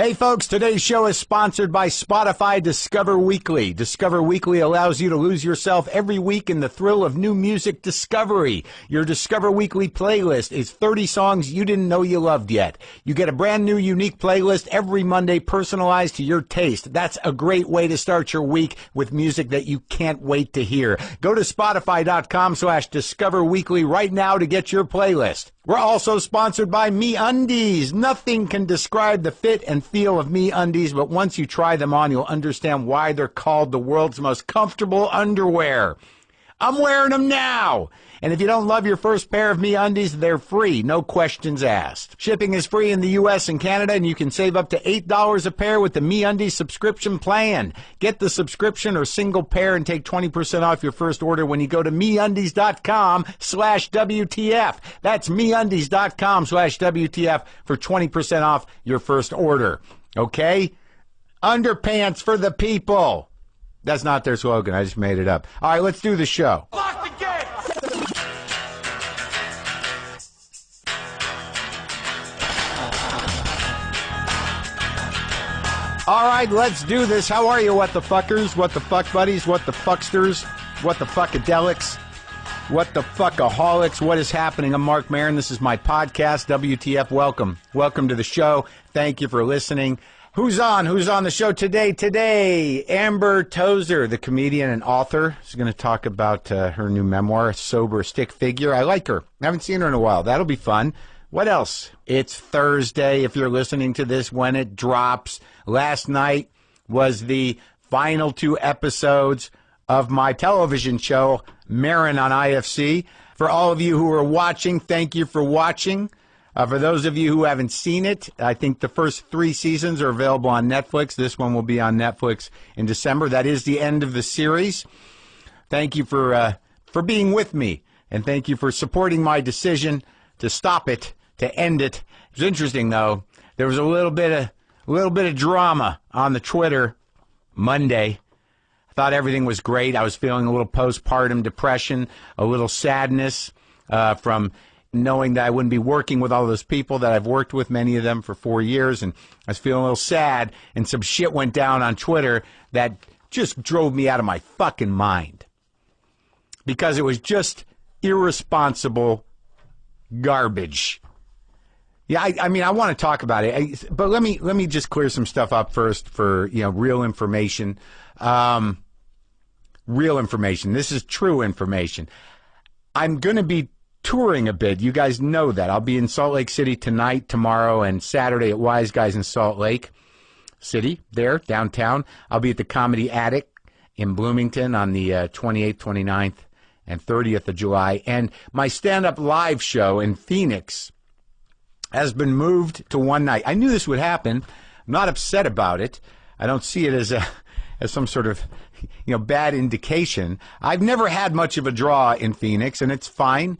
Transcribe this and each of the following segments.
Hey folks, today's show is sponsored by Spotify Discover Weekly. Discover Weekly allows you to lose yourself every week in the thrill of new music discovery. Your Discover Weekly playlist is 30 songs you didn't know you loved yet. You get a brand new unique playlist every Monday personalized to your taste. That's a great way to start your week with music that you can't wait to hear. Go to Spotify.com/Discover Weekly right now to get your playlist. We're also sponsored by MeUndies. Nothing can describe the fit and feel of MeUndies, but once you try them on, you'll understand why they're called the world's most comfortable underwear. I'm wearing them now. And if you don't love your first pair of MeUndies, they're free, no questions asked. Shipping is free in the U.S. and Canada, and you can save up to $8 a pair with the MeUndies subscription plan. Get the subscription or single pair and take 20% off your first order when you go to MeUndies.com/WTF. That's MeUndies.com/WTF for 20% off your first order. Okay? Underpants for the people. That's not their slogan. I just made it up. All right, let's do the show. Lock the gate! All right, let's do this. How are you, what the fuckers, what the fuck buddies, what the fucksters, what the fuckadelics, what the fuckaholics, what is happening? I'm Marc Maron. This is my podcast, WTF. Welcome. Welcome to the show. Thank you for listening. Who's on? Who's on the show today? Today, Amber Tozer, the comedian and author, is going to talk about her new memoir, Sober Stick Figure. I like her. I haven't seen her in a while. That'll be fun. What else? It's Thursday if you're listening to this when it drops. Last night was the final 2 episodes of my television show, Maron on IFC. For all of you who are watching, thank you for watching. For those of you who haven't seen it, I think the first 3 seasons are available on Netflix. This one will be on Netflix in December. That is the end of the series. Thank you for being with me, and thank you for supporting my decision to stop it, to end it. It was interesting, though. There was a little bit of drama on the Twitter Monday. I thought everything was great. I was feeling a little postpartum depression, a little sadness from knowing that I wouldn't be working with all those people that I've worked with, many of them for 4 years, and I was feeling a little sad, and some shit went down on Twitter that just drove me out of my fucking mind. Because it was just irresponsible garbage. Yeah, I mean, I want to talk about it, but let me just clear some stuff up first for, real information. Real information. This is true information. I'm going to be touring a bit. You guys know that. I'll be in Salt Lake City tonight, tomorrow, and Saturday at Wise Guys in Salt Lake City, there, downtown. I'll be at the Comedy Attic in Bloomington on the 28th, 29th, and 30th of July. And my stand-up live show in Phoenix has been moved to one night. I knew this would happen. I'm not upset about it. I don't see it as some sort of bad indication. I've never had much of a draw in Phoenix, and it's fine.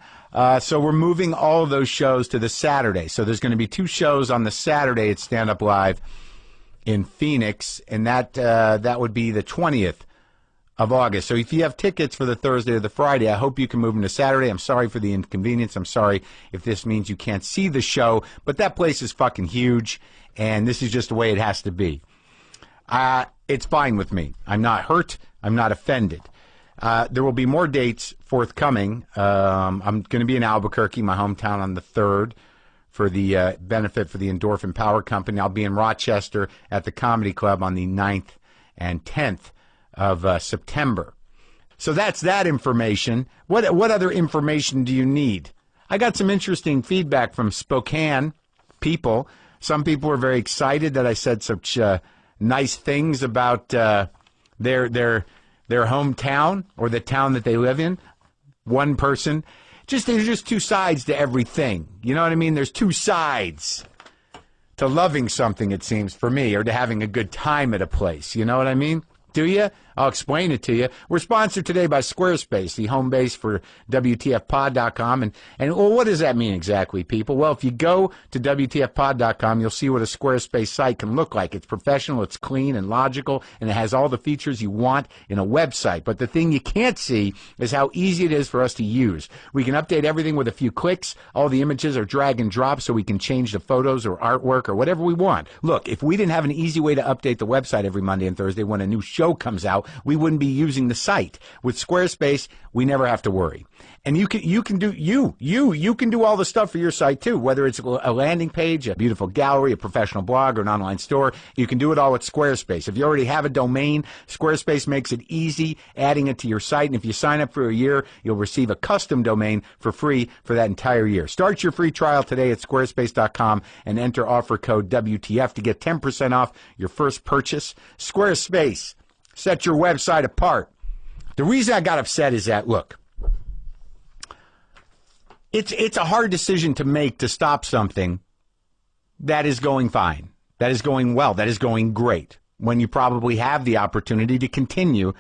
So we're moving all of those shows to the Saturday. So there's going to be 2 shows on the Saturday at Stand Up Live in Phoenix, and that would be the 20th of August. So if you have tickets for the Thursday or the Friday, I hope you can move them to Saturday. I'm sorry for the inconvenience. I'm sorry if this means you can't see the show, but that place is fucking huge, and this is just the way it has to be. It's fine with me. I'm not hurt. I'm not offended. There will be more dates forthcoming. I'm going to be in Albuquerque, my hometown, on the 3rd for the benefit for the Endorphin Power Company. I'll be in Rochester at the Comedy Club on the 9th and 10th of September. So that's that information. What other information do you need? I got some interesting feedback from Spokane people. Some people were very excited that I said such nice things about their hometown or the town that they live in. One person. There's just 2 sides to everything. You know what I mean? There's 2 sides to loving something, it seems, for me, or to having a good time at a place. You know what I mean? Do you? I'll explain it to you. We're sponsored today by Squarespace, the home base for WTFpod.com. And well, what does that mean exactly, people? Well, if you go to WTFpod.com, you'll see what a Squarespace site can look like. It's professional, it's clean and logical, and it has all the features you want in a website. But the thing you can't see is how easy it is for us to use. We can update everything with a few clicks. All the images are drag and drop, so we can change the photos or artwork or whatever we want. Look, if we didn't have an easy way to update the website every Monday and Thursday when a new show comes out, we wouldn't be using the site. With Squarespace, we never have to worry. And you can do all the stuff for your site too, whether it's a landing page, a beautiful gallery, a professional blog, or an online store. You can do it all with Squarespace. If you already have a domain, Squarespace makes it easy adding it to your site. And if you sign up for a year, you'll receive a custom domain for free for that entire year. Start your free trial today at squarespace.com and enter offer code WTF to get 10% off your first purchase. Squarespace, set your website apart. The reason I got upset is that, look, it's a hard decision to make to stop something that is going fine, that is going well, that is going great, when you probably have the opportunity to continue,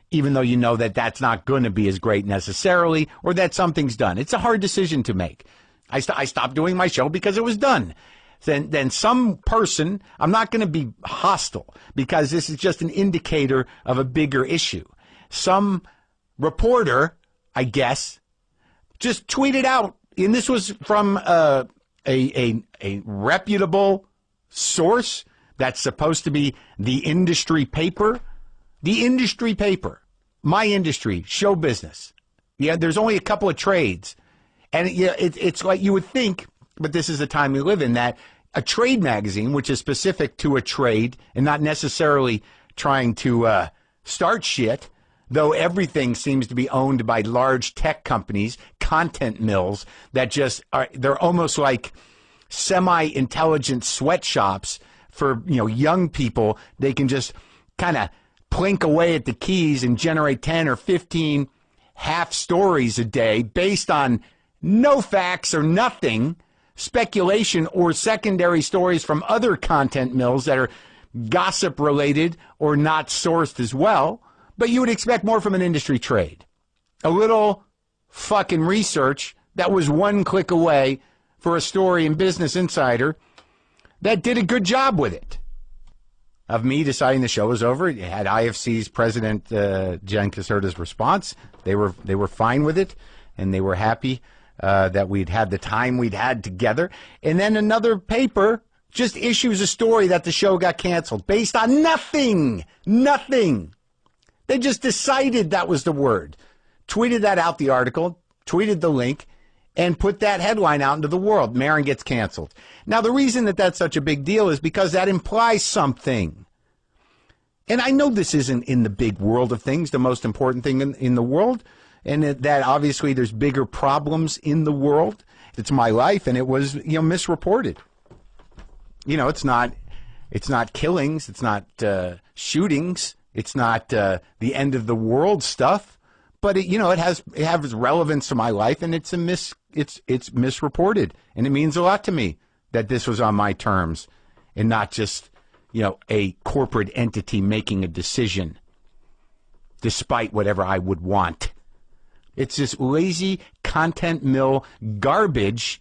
even though you know that that's not going to be as great necessarily, or that something's done. It's a hard decision to make. I stopped doing my show because it was done. Then some person, I'm not going to be hostile because this is just an indicator of a bigger issue. Some reporter, I guess, just tweeted out, and this was from a reputable source that's supposed to be the industry paper. The industry paper, my industry, show business. Yeah, there's only a couple of trades. And it's like you would think, but this is the time we live in, that a trade magazine, which is specific to a trade and not necessarily trying to start shit, though everything seems to be owned by large tech companies, content mills, that just are, they're almost like semi-intelligent sweatshops for, young people. They can just kind of plink away at the keys and generate 10 or 15 half stories a day based on no facts or nothing, speculation or secondary stories from other content mills that are gossip related or not sourced as well. But you would expect more from an industry trade. A little fucking research that was one click away for a story in Business Insider that did a good job with it. Of me deciding the show was over. It had IFC's president, Jen Caserta's response. They were fine with it, and they were happy that we'd had the time we'd had together. And then another paper just issues a story that the show got canceled based on nothing. Nothing. They just decided that was the word. Tweeted that out, the article, tweeted the link, and put that headline out into the world. Maron gets canceled. Now, the reason that that's such a big deal is because that implies something. And I know this isn't in the big world of things, the most important thing in the world, and that obviously there's bigger problems in the world. It's my life, and it was, misreported. It's not killings, it's not shootings, it's not the end of the world stuff, but it has relevance to my life, and it's misreported, and it means a lot to me that this was on my terms and not just a corporate entity making a decision despite whatever I would want. It's this lazy content mill garbage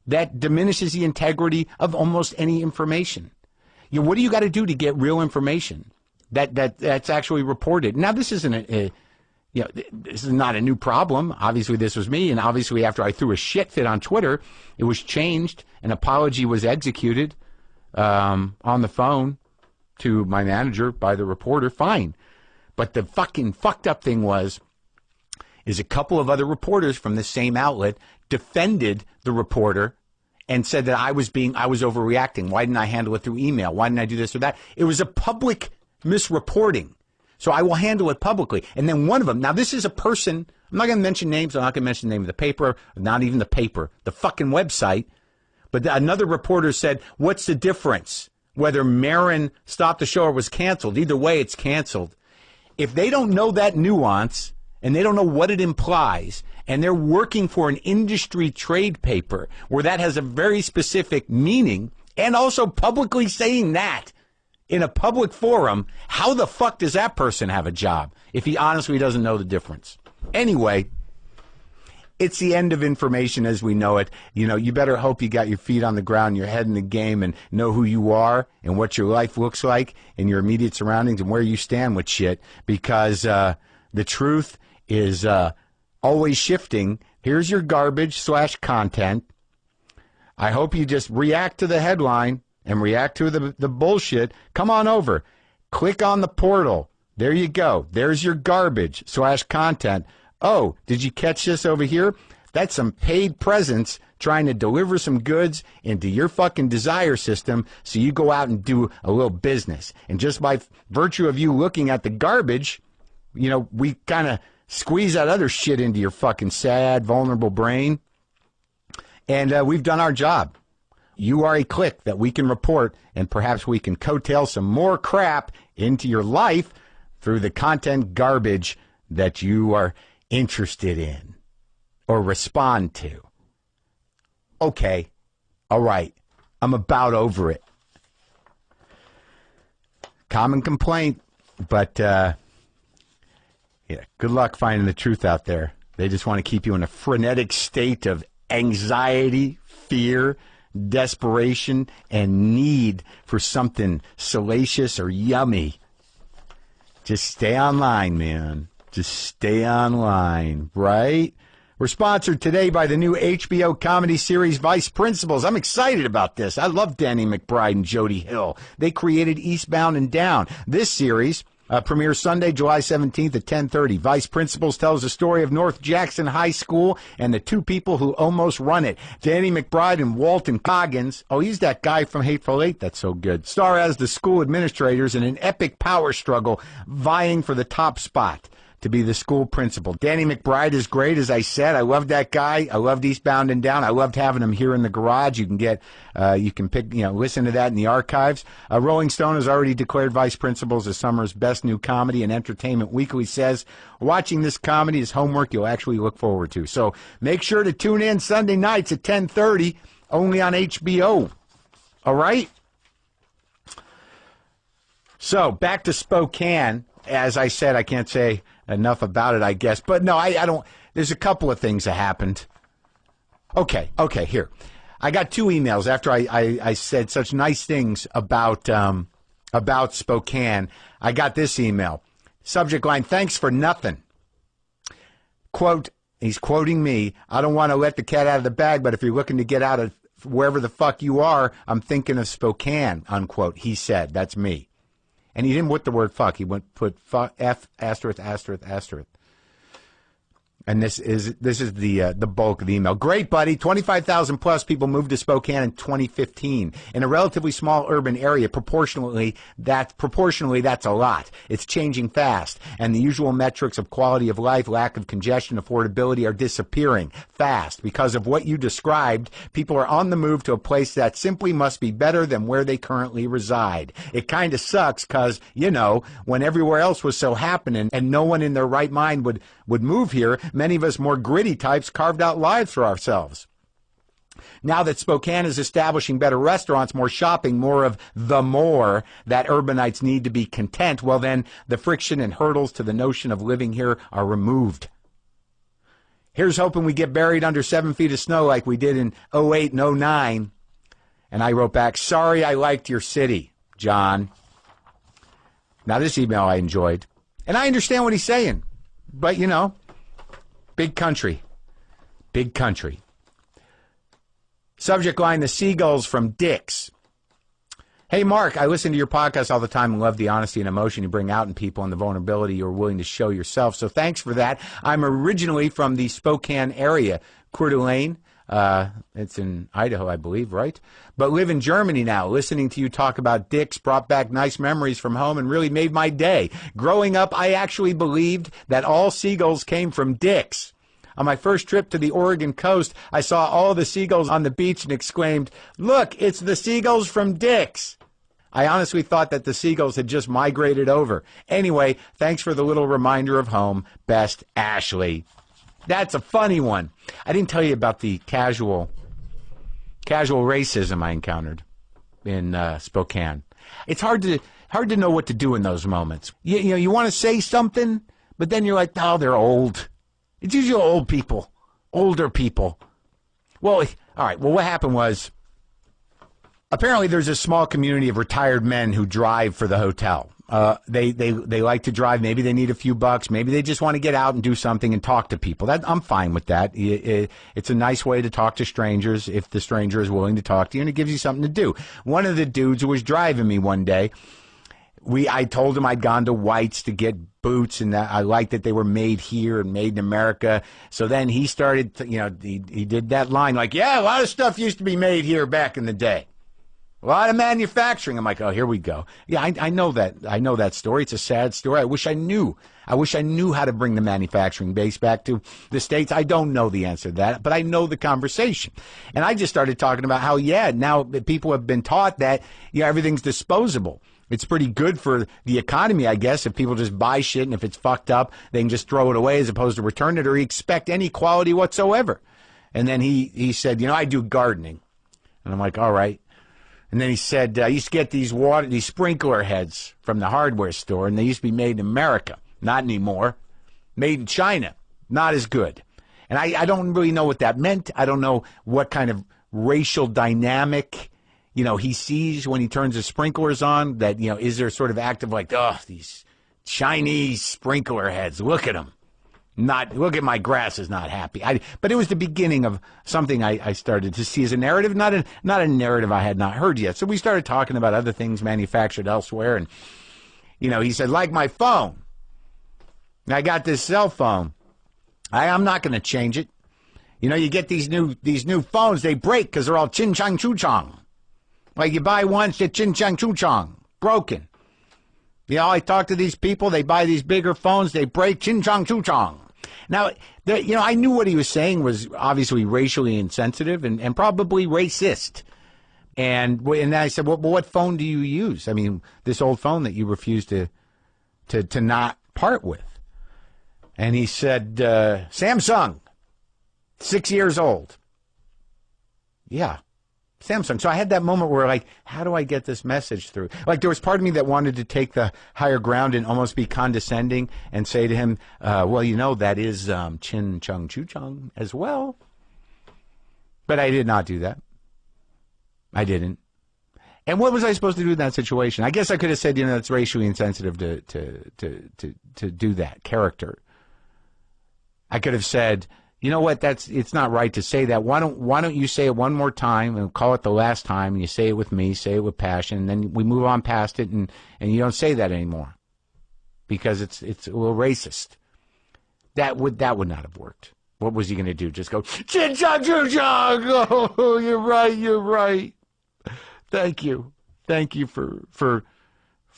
that diminishes the integrity of almost any information. What do you got to do to get real information that's actually reported? Now, this isn't this is not a new problem. Obviously, this was me, and obviously after I threw a shit fit on Twitter, it was changed. An apology was executed on the phone to my manager by the reporter. Fine. But the fucking fucked up thing is a couple of other reporters from the same outlet defended the reporter and said that I was overreacting. Why didn't I handle it through email? Why didn't I do this or that? It was a public misreporting. So I will handle it publicly. And then one of them, now this is a person, I'm not going to mention names, I'm not going to mention the name of the paper, not even the paper, the fucking website. But another reporter said, what's the difference? Whether Maron stopped the show or was canceled. Either way, it's canceled. If they don't know that nuance and they don't know what it implies, and they're working for an industry trade paper where that has a very specific meaning, and also publicly saying that in a public forum, how the fuck does that person have a job if he honestly doesn't know the difference? Anyway, it's the end of information as we know it. You know, you better hope you got your feet on the ground, your head in the game, and know who you are and what your life looks like in your immediate surroundings and where you stand with shit, because the truth is always shifting. Here's your garbage/content. I hope you just react to the headline and react to the bullshit. Come on over. Click on the portal. There you go. There's your garbage/content. Oh, did you catch this over here? That's some paid presence trying to deliver some goods into your fucking desire system so you go out and do a little business. And just by virtue of you looking at the garbage, you know, we kind of squeeze that other shit into your fucking sad, vulnerable brain. And we've done our job. You are a click that we can report, and perhaps we can coattail some more crap into your life through the content garbage that you are interested in or respond to. Okay. All right. I'm about over it. Common complaint, but yeah, good luck finding the truth out there. They just want to keep you in a frenetic state of anxiety, fear, desperation, and need for something salacious or yummy. Just stay online, man. Just stay online, right? We're sponsored today by the new HBO comedy series Vice Principals. I'm excited about this. I love Danny McBride and Jody Hill. They created Eastbound and Down. This series premieres Sunday, July 17th at 10:30. Vice Principals tells the story of North Jackson High School and the two people who almost run it. Danny McBride and Walton Coggins. Oh, he's that guy from Hateful Eight that's so good. Star as the school administrators in an epic power struggle vying for the top spot to be the school principal. Danny McBride is great, as I said. I love that guy. I loved Eastbound and Down. I loved having him here in the garage. You can get, you can pick, listen to that in the archives. Rolling Stone has already declared Vice Principals as summer's best new comedy, and Entertainment Weekly says watching this comedy is homework you'll actually look forward to. So make sure to tune in Sunday nights at 10:30, only on HBO. All right? So back to Spokane. As I said, I can't say enough about it, I guess. But no, I don't. There's a couple of things that happened. Okay, here. I got two emails after I said such nice things about Spokane. I got this email. Subject line, thanks for nothing. Quote, he's quoting me, I don't want to let the cat out of the bag, but if you're looking to get out of wherever the fuck you are, I'm thinking of Spokane, unquote. He said, that's me. And he didn't put the word fuck. He put F ****. And this is the bulk of the email. Great, buddy. 25,000 plus people moved to Spokane in 2015 in a relatively small urban area. Proportionally, that's a lot. It's changing fast, and the usual metrics of quality of life, lack of congestion, affordability are disappearing fast because of what you described. People are on the move to a place that simply must be better than where they currently reside. It kind of sucks because, when everywhere else was so happening and no one in their right mind would move here, many of us more gritty types carved out lives for ourselves. Now that Spokane is establishing better restaurants, more shopping, more of the more that urbanites need to be content, well then the friction and hurdles to the notion of living here are removed. Here's hoping we get buried under 7 feet of snow like we did in 08 and 09. And I wrote back, sorry I liked your city, John. Now this email I enjoyed. And I understand what he's saying. But, big country. Big country. Subject line, the Seagulls from Dick's. Hey, Mark, I listen to your podcast all the time and love the honesty and emotion you bring out in people and the vulnerability you're willing to show yourself. So thanks for that. I'm originally from the Spokane area, Coeur d'Alene. It's in Idaho, I believe, right? But live in Germany now. Listening to you talk about Dick's brought back nice memories from home and really made my day. Growing up, I actually believed that all seagulls came from Dick's. On my first trip to the Oregon coast, I saw all the seagulls on the beach and exclaimed, look, it's the seagulls from Dick's. I honestly thought that the seagulls had just migrated over. Anyway, thanks for the little reminder of home. Best, Ashley. That's a funny one. I didn't tell you about the casual racism I encountered in Spokane. It's hard hard to know what to do in those moments. You know, you want to say something, but then you're like, oh, they're old. It's usually old people, older people. Well, all right. Well, what happened was, apparently there's a small community of retired men who drive for the hotel. They like to drive. Maybe they need a few bucks. Maybe they just want to get out and do something and talk to people. I'm fine with that. It's a nice way to talk to strangers if the stranger is willing to talk to you, and it gives you something to do. One of the dudes who was driving me one day, I told him I'd gone to White's to get boots, and that I liked that they were made here and made in America. So then he started, he did that line like, yeah, a lot of stuff used to be made here back in the day. A lot of manufacturing. I'm like, oh, here we go. Yeah, I know that. I know that story. It's a sad story. I wish I knew. I wish I knew how to bring the manufacturing base back to the States. I don't know the answer to that, but I know the conversation. And I just started talking about how, now people have been taught that, everything's disposable. It's pretty good for the economy, I guess, if people just buy shit, and if it's fucked up, they can just throw it away as opposed to return it or expect any quality whatsoever. And then he said, I do gardening. And I'm like, all right. And then he said, I used to get these sprinkler heads from the hardware store, and they used to be made in America. Not anymore. Made in China. Not as good. And I don't really know what that meant. I don't know what kind of racial dynamic, he sees when he turns the sprinklers on. That, is there sort of active like, oh, these Chinese sprinkler heads, look at them. Look at my grass is not happy. But it was the beginning of something I started to see as a narrative, not a narrative I had not heard yet. So we started talking about other things manufactured elsewhere, and he said, like my phone. I got this cell phone. I'm not going to change it. You get these new phones, they break because they're all chin chang chu chong. Like you buy one, it's chin chang chu chong, broken. I talk to these people, they buy these bigger phones, they break chin chong chu chong. Now, I knew what he was saying was obviously racially insensitive and probably racist. And then I said, well, what phone do you use? I mean, this old phone that you refuse to not part with. And he said, Samsung, 6 years old. Yeah. Samsung. So I had that moment where, like, how do I get this message through? Like, there was part of me that wanted to take the higher ground and almost be condescending and say to him, well, that is chin chung chu chung as well. But I did not do that. I didn't. And what was I supposed to do in that situation? I guess I could have said, it's racially insensitive to do that character. I could have said, you know what? It's not right to say that. Why don't you say it one more time and call it the last time? And you say it with me, say it with passion, and then we move on past it, and you don't say that anymore because it's a little racist. That would not have worked. What was he going to do? Just go chin chong choo chong? Oh, you're right. Thank you for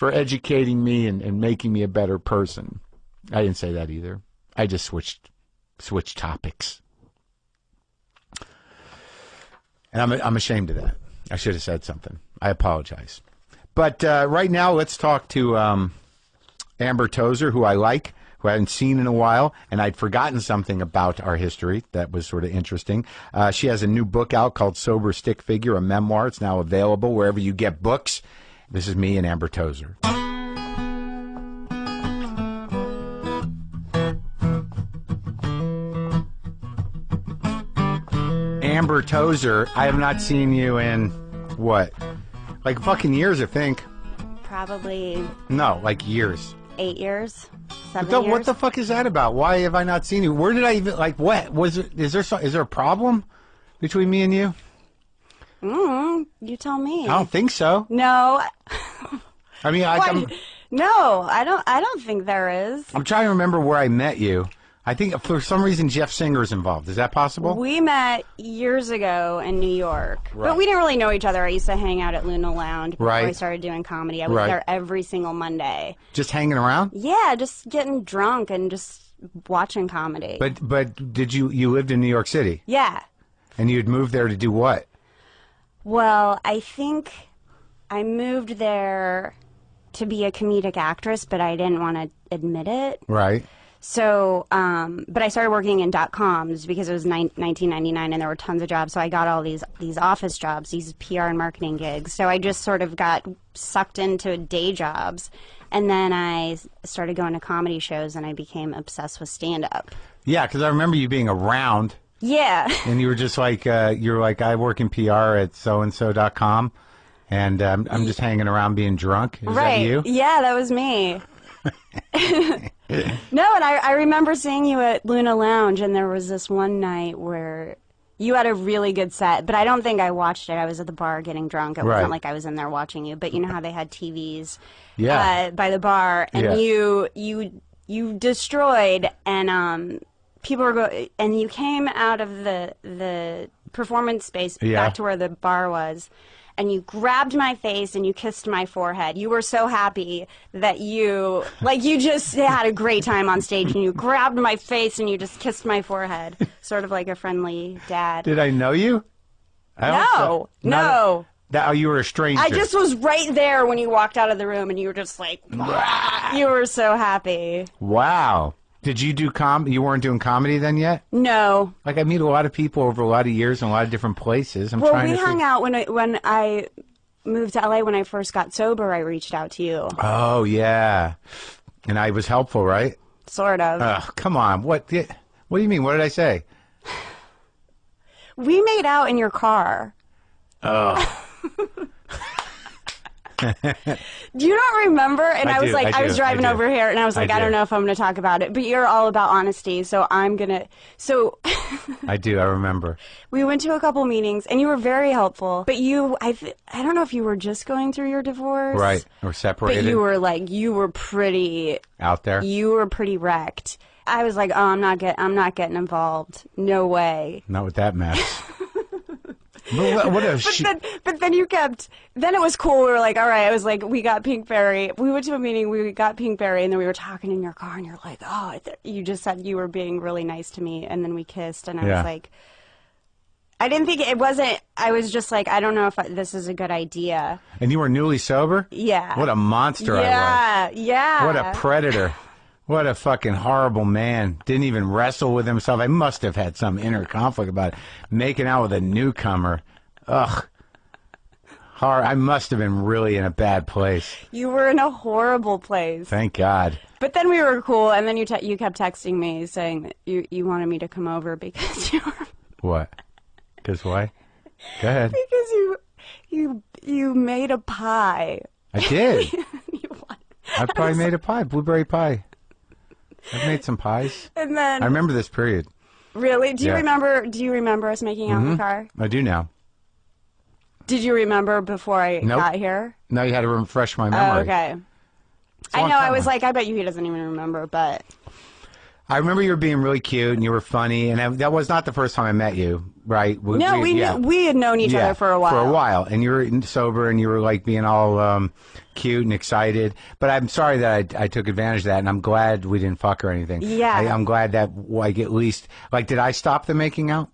educating me and making me a better person. I didn't say that either. I just switch topics. And I'm ashamed of that. I should have said something. I apologize. But right now, let's talk to Amber Tozer, who I like, who I haven't seen in a while, and I'd forgotten something about our history that was sort of interesting. She has a new book out called Sober Stick Figure, a memoir. It's now available wherever you get books. This is me and Amber Tozer. Amber Tozer, I have not seen you in, what, like fucking years, I think. Probably. No, like years. 8 years, 7 years. What the fuck is that about? Why have I not seen you? Where did I even, like, what? Is there a problem between me and you? You tell me. I don't think so. No. I mean, no, I don't think there is. I'm trying to remember where I met you. I think for some reason Jeff Singer's involved. Is that possible? We met years ago in New York, right. But we didn't really know each other. I used to hang out at Luna Lounge before right. I started doing comedy. I was right. there every single Monday. Just hanging around? Yeah, just getting drunk and just watching comedy. But did you lived in New York City? Yeah. And you'd moved there to do what? Well, I think I moved there to be a comedic actress, but I didn't want to admit it. Right. So, but I started working in .coms because it was 1999 and there were tons of jobs. So I got all these office jobs, these PR and marketing gigs. So I just sort of got sucked into day jobs. And then I started going to comedy shows and I became obsessed with stand-up. Yeah, because I remember you being around. Yeah. And you were just like, you're like, I work in PR at soandso.com. And I'm just hanging around being drunk. Is that you? Yeah, that was me. No, and I remember seeing you at Luna Lounge, and there was this one night where you had a really good set, but I don't think I watched it. I was at the bar getting drunk. It wasn't like I was in there watching you, but you know how they had TVs by the bar, and you destroyed, and people were and you came out of the performance space back to where the bar was. And you grabbed my face and you kissed my forehead. You were so happy that you just had a great time on stage, and you grabbed my face and you just kissed my forehead, sort of like a friendly dad. Did I know you? No. Oh, you were a stranger. I just was right there when you walked out of the room, and you were just like, you were so happy. Wow. Did you do You weren't doing comedy then yet? No. Like, I meet a lot of people over a lot of years in a lot of different places. We hung out when I moved to LA. When I first got sober, I reached out to you. Oh, yeah. And I was helpful, right? Sort of. Oh, come on. What do you mean? What did I say? We made out in your car. Oh. Do you not remember? And I was driving over here, and I was like, I don't know if I'm going to talk about it, but you're all about honesty, so I'm going to. So. I do. I remember. We went to a couple meetings, and you were very helpful. But I don't know if you were just going through your divorce, right, or separated. But you were pretty out there. You were pretty wrecked. I was like, oh, I'm not getting involved. No way. Not with that mess. But then you kept. Then it was cool. We were like, all right. I was like, we got Pinkberry. We went to a meeting. We got Pinkberry, and then we were talking in your car, and you're like, oh, you just said you were being really nice to me, and then we kissed, and I was like, I didn't think it wasn't. I was just like, I don't know if this is a good idea. And you were newly sober? Yeah. What a monster I was. Yeah. What a predator. What a fucking horrible man. Didn't even wrestle with himself. I must have had some inner conflict about it. Making out with a newcomer. Ugh. I must have been really in a bad place. You were in a horrible place. Thank God. But then we were cool, and then you kept texting me saying that you wanted me to come over because you were... What? Because why? Go ahead. Because you made a pie. I did. I probably made a pie, blueberry pie. I've made some pies. And then I remember this period. Really? Do you remember us making out in the car? I do now. Did you remember before I got here? No, you had to refresh my memory. Oh, okay. I know. I was like, I bet you he doesn't even remember, but I remember you were being really cute and you were funny, and that was not the first time I met you, right? We had known each other for a while. For a while, and you were sober, and you were like being all cute and excited. But I'm sorry that I took advantage of that, and I'm glad we didn't fuck or anything. Yeah, I'm glad that like at least did I stop the making out?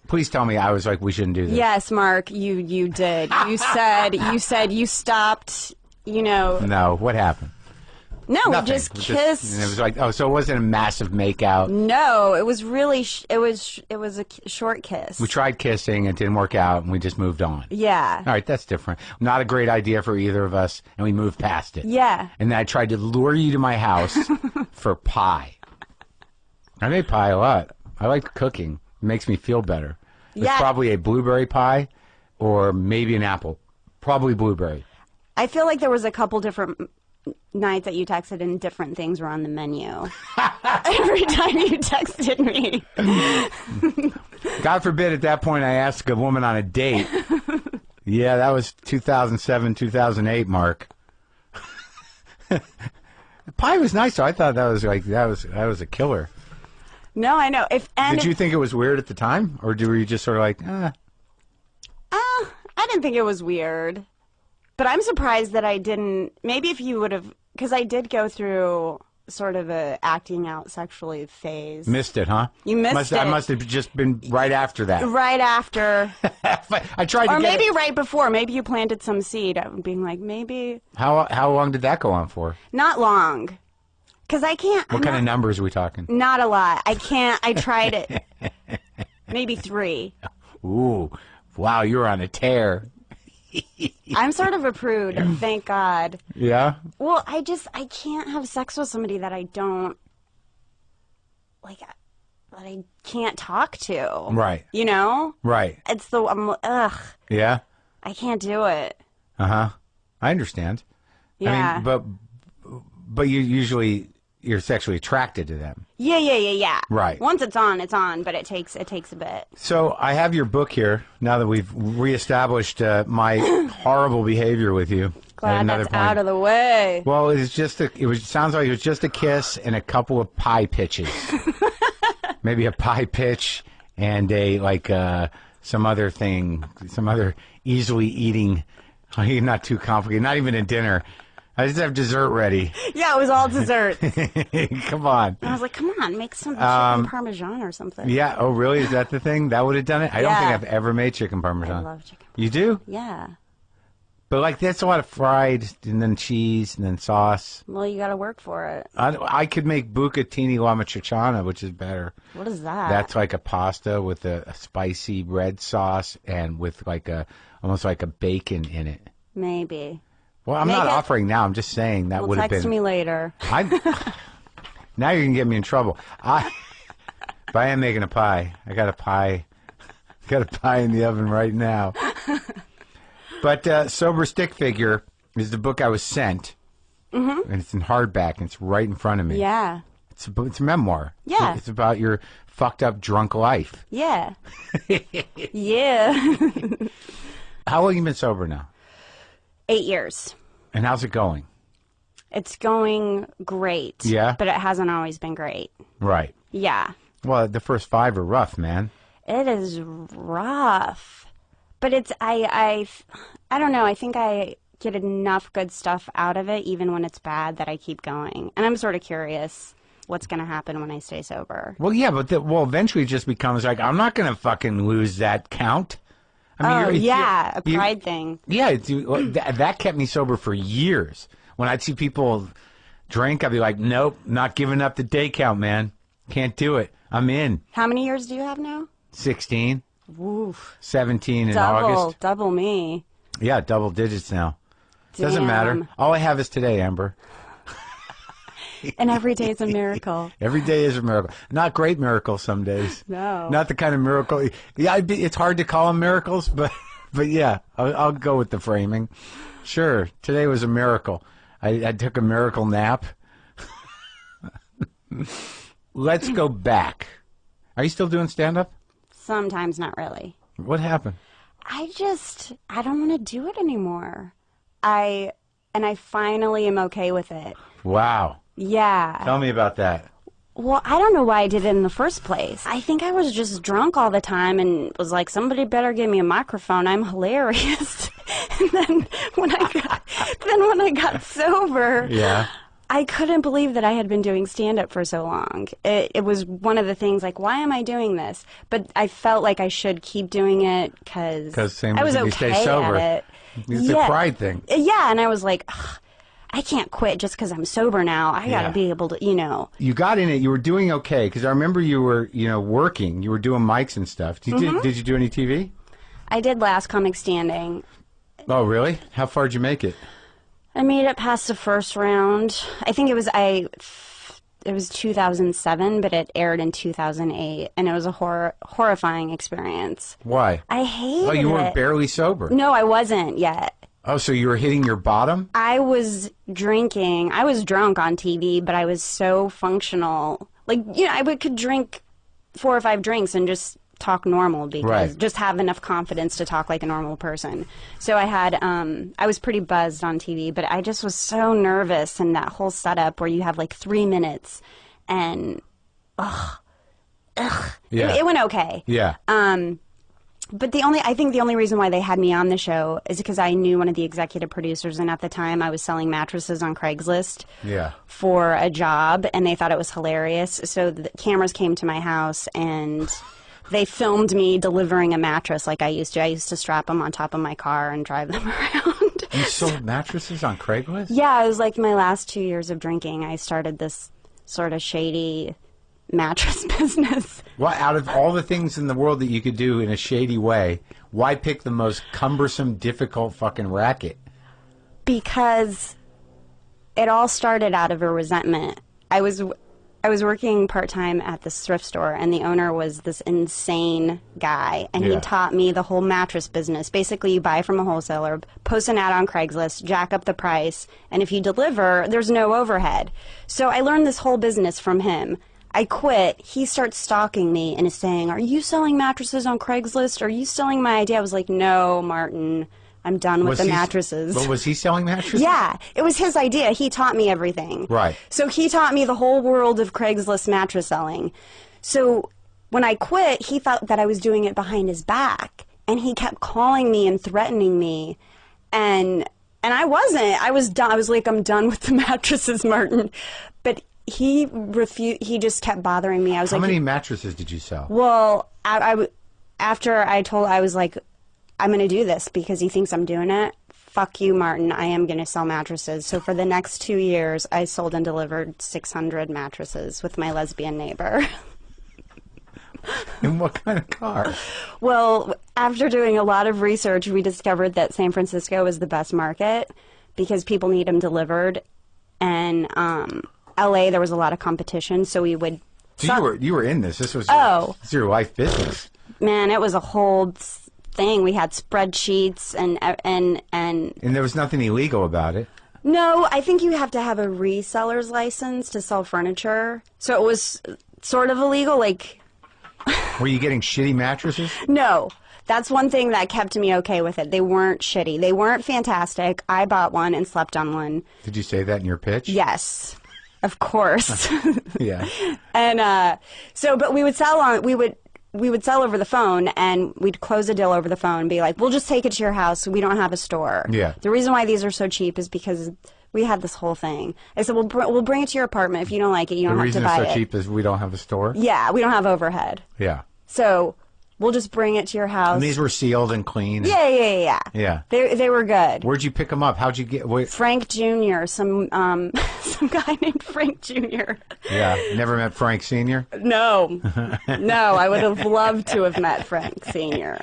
Please tell me I was like, we shouldn't do this. Yes, Mark, you did. You said you stopped. You know. No, what happened? No, Nothing. we just kissed. And it was like, oh, so it wasn't a massive makeout. No, it was really, it was a short kiss. We tried kissing, it didn't work out, and we just moved on. Yeah. All right, that's different. Not a great idea for either of us, and we moved past it. Yeah. And then I tried to lure you to my house for pie. I made pie a lot. I like cooking. It makes me feel better. It's probably a blueberry pie or maybe an apple. Probably blueberry. I feel like there was a couple different nights that you texted and different things were on the menu. Every time you texted me. God forbid at that point I asked a woman on a date. Yeah, that was 2007, 2008, Mark. Pie was nice, so I thought that was a killer. No, I know. Did you think it was weird at the time, or were you just sort of like, I didn't think it was weird. But I'm surprised that I didn't. Maybe if you would have, because I did go through sort of a acting out sexually phase. Missed it, huh? You missed it. I must have just been right after that. Right after. I tried to. Or maybe right before. Maybe you planted some seed, being like, maybe. How long did that go on for? Not long. Because I can't. What kind of numbers are we talking? Not a lot. I can't. I tried it. Maybe 3. Ooh, wow, you're on a tear. I'm sort of a prude, thank God. Yeah? Well, I can't have sex with somebody that I don't, like, that I can't talk to. Right. You know? Right. It's ugh. Yeah? I can't do it. Uh-huh. I understand. Yeah. I mean, but you're sexually attracted to them. Yeah. Right. Once it's on, but it takes a bit. So I have your book here, now that we've reestablished my horrible behavior with you. Glad that's out of the way. Well, sounds like it was just a kiss and a couple of pie pitches. Maybe a pie pitch and some other thing, some other easily eating, not too complicated, not even a dinner. I just have dessert ready. Yeah, it was all dessert. Come on. I was like, come on, make some chicken parmesan or something. Yeah. Oh, really? Is that the thing? That would have done it? I don't think I've ever made chicken parmesan. I love chicken parmesan. You do? Yeah. But that's a lot of fried and then cheese and then sauce. Well, you got to work for it. I could make bucatini alla matriciana, which is better. What is that? That's like a pasta with a spicy red sauce and with almost like a bacon in it. Maybe. Well, I'm not offering now. I'm just saying that would have been. Text me later. Now you're gonna get me in trouble. But I am making a pie. I got a pie. Got a pie in the oven right now. But Sober Stick Figure is the book I was sent, and it's in hardback. And it's right in front of me. Yeah. It's a memoir. Yeah. It's about your fucked up drunk life. Yeah. Yeah. How long have you been sober now? 8 years. And how's it going? It's going great. Yeah? But it hasn't always been great. Right. Yeah. Well, the first 5 are rough, man. It is rough. But it's, I don't know, I think I get enough good stuff out of it, even when it's bad, that I keep going. And I'm sort of curious what's going to happen when I stay sober. Well, yeah, but eventually it just becomes like, I'm not going to fucking lose that count. I mean, a pride thing. Yeah, that kept me sober for years. When I'd see people drink, I'd be like, nope, not giving up the day count, man. Can't do it. I'm in. How many years do you have now? 16. Oof. 17 in August. Double me. Yeah, double digits now. Damn. Doesn't matter. All I have is today, Amber. And every day is a miracle. Every day is a miracle. Not great miracles some days. No. Not the kind of miracle. Yeah, it's hard to call them miracles, but yeah, I'll go with the framing. Sure, today was a miracle. I took a miracle nap. Let's go back. Are you still doing stand-up? Sometimes, not really. What happened? I don't want to do it anymore. I finally am okay with it. Wow. Yeah. Tell me about that. Well, I don't know why I did it in the first place. I think I was just drunk all the time and was like, somebody better give me a microphone. I'm hilarious. And then when I got sober, yeah, I couldn't believe that I had been doing stand-up for so long. It was one of the things, like, why am I doing this? But I felt like I should keep doing it because I was okay stay sober. at it. It's a pride thing. Yeah, and I was like, I can't quit just because I'm sober now. I got to be able to, You got in it. You were doing okay because I remember you were, working. You were doing mics and stuff. Did you do any TV? I did Last Comic Standing. Oh, really? How far did you make it? I made it past the first round. I think it was 2007, but it aired in 2008, and it was a horrifying experience. Why? I hated it. Oh, you weren't barely sober. No, I wasn't yet. Oh, so you were hitting your bottom? I was drinking. I was drunk on TV, but I was so functional. Like, I could drink 4 or 5 drinks and just talk normal because just have enough confidence to talk like a normal person. So I was pretty buzzed on TV, but I just was so nervous, and that whole setup where you have like 3 minutes and it went okay. Yeah. But I think the only reason why they had me on the show is because I knew one of the executive producers, and at the time I was selling mattresses on Craigslist for a job, and they thought it was hilarious. So the cameras came to my house, and they filmed me delivering a mattress like I used to. I used to strap them on top of my car and drive them around. You sold mattresses on Craigslist? Yeah, it was like my last 2 years of drinking. I started this sort of shady mattress business. Well, out of all the things in the world that you could do in a shady way, why pick the most cumbersome, difficult fucking racket? Because it all started out of a resentment. I was working part-time at this thrift store, and the owner was this insane guy, and he taught me the whole mattress business. Basically, you buy from a wholesaler, post an ad on Craigslist, jack up the price, and if you deliver, there's no overhead. So I learned this whole business from him. I quit. He starts stalking me and is saying, "Are you selling mattresses on Craigslist? Are you selling my idea?" I was like, "No, Martin, I'm done with the mattresses." But was he selling mattresses? Yeah, it was his idea. He taught me everything. Right. So he taught me the whole world of Craigslist mattress selling. So when I quit, he thought that I was doing it behind his back, and he kept calling me and threatening me, and I wasn't. I was done. I was like, "I'm done with the mattresses, Martin." But he refused. He just kept bothering me. I was How like, many mattresses did you sell? well, after I was like, "I'm going to do this because he thinks I'm doing it." Fuck you, Martin. I am going to sell mattresses. So for the next 2 years, I sold and delivered 600 mattresses with my lesbian neighbor. In what kind of car? Well, after doing a lot of research, we discovered that San Francisco is the best market because people need them delivered. And LA, there was a lot of competition, so we would... So you were in this. This was it's your life business. Man, it was a whole thing. We had spreadsheets and there was nothing illegal about it. No, I think you have to have a reseller's license to sell furniture. So it was sort of illegal, like... Were you getting shitty mattresses? No. That's one thing that kept me okay with it. They weren't shitty. They weren't fantastic. I bought one and slept on one. Did you say that in your pitch? Yes. Of course. Yeah. And but we would sell over the phone, and we'd close a deal over the phone and be like, "We'll just take it to your house. We don't have a store." Yeah. The reason why these are so cheap is because we had this whole thing. I said, we'll bring it to your apartment. If you don't like it, you don't have to buy it. The reason it's so cheap is we don't have a store? Yeah, we don't have overhead. Yeah. So we'll just bring it to your house. And these were sealed and clean? Yeah. Yeah. They were good. Where'd you pick them up? How'd you get... Frank Jr., some guy named Frank Jr. Yeah. Never met Frank Sr.? No. No, I would have loved to have met Frank Sr.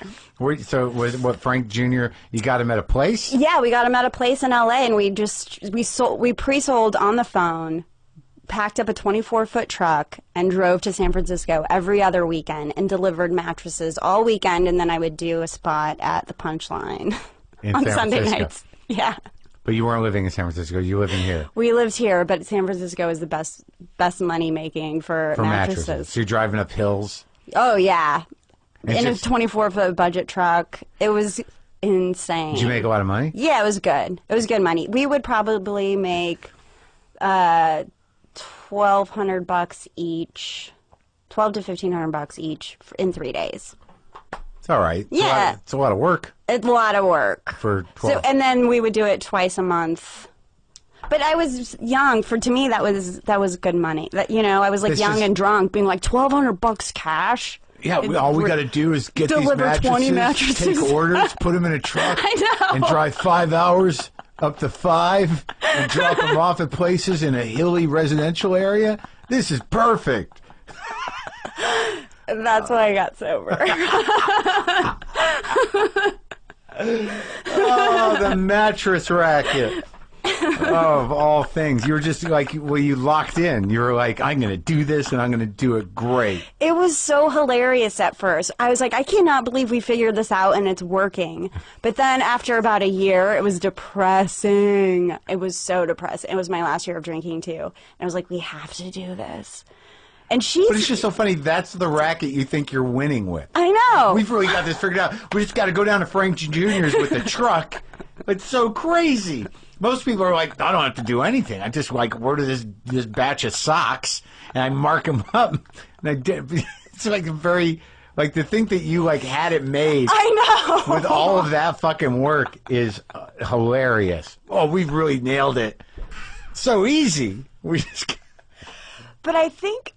So was what Frank Jr., you got him at a place? Yeah, we got him at a place in LA, and we pre-sold on the phone, packed up a 24-foot truck, and drove to San Francisco every other weekend and delivered mattresses all weekend, and then I would do a spot at the Punchline on Sunday nights. Yeah. But you weren't living in San Francisco. You living here. We lived here, but San Francisco is the best money making for mattresses. So you're driving up hills? Oh, yeah. In a just... 24-foot budget truck. It was insane. Did you make a lot of money? Yeah, it was good. It was good money. We would probably make $1,200 each, $1,200 to $1,500 each in 3 days. It's all right. Yeah. It's a lot of work. It's a lot of work. For 12. And then we would do it twice a month. But I was young. To me, that was good money. I was like young and drunk, being like $1,200 cash. Yeah, all we got to do is get these mattresses, 20 mattresses, take orders, put them in a truck, I know. and drive 5 hours up to 5 and drop them off at places in a hilly residential area. This is perfect. That's why I got sober. Oh, the mattress racket. Oh, of all things. You were just like, you locked in. You were like, I'm going to do this and I'm going to do it great. It was so hilarious at first. I was like, I cannot believe we figured this out and it's working. But then after about a year, it was depressing. It was so depressing. It was my last year of drinking too. And I was like, we have to do this. And But it's just so funny. That's the racket you think you're winning with. I know. We've really got this figured out. We just got to go down to Frank Jr.'s with the truck. It's so crazy. Most people are like, I don't have to do anything. I just order this batch of socks and I mark them up. And I did. It's like to think that you had it made. I know. With all of that fucking work is hilarious. Oh, we've really nailed it. So easy. We just. But I think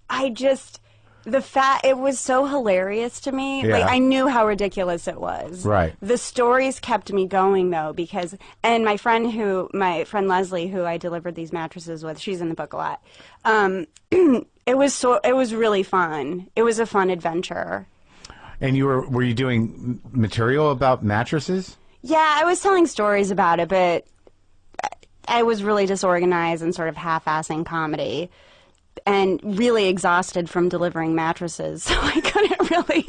It was so hilarious to me. Yeah. Like, I knew how ridiculous it was. Right. The stories kept me going, though, because, and my friend Leslie, who I delivered these mattresses with, she's in the book a lot. It was really fun. It was a fun adventure. And were you doing material about mattresses? Yeah, I was telling stories about it, but I was really disorganized and sort of half-assing comedy. And really exhausted from delivering mattresses, so I couldn't really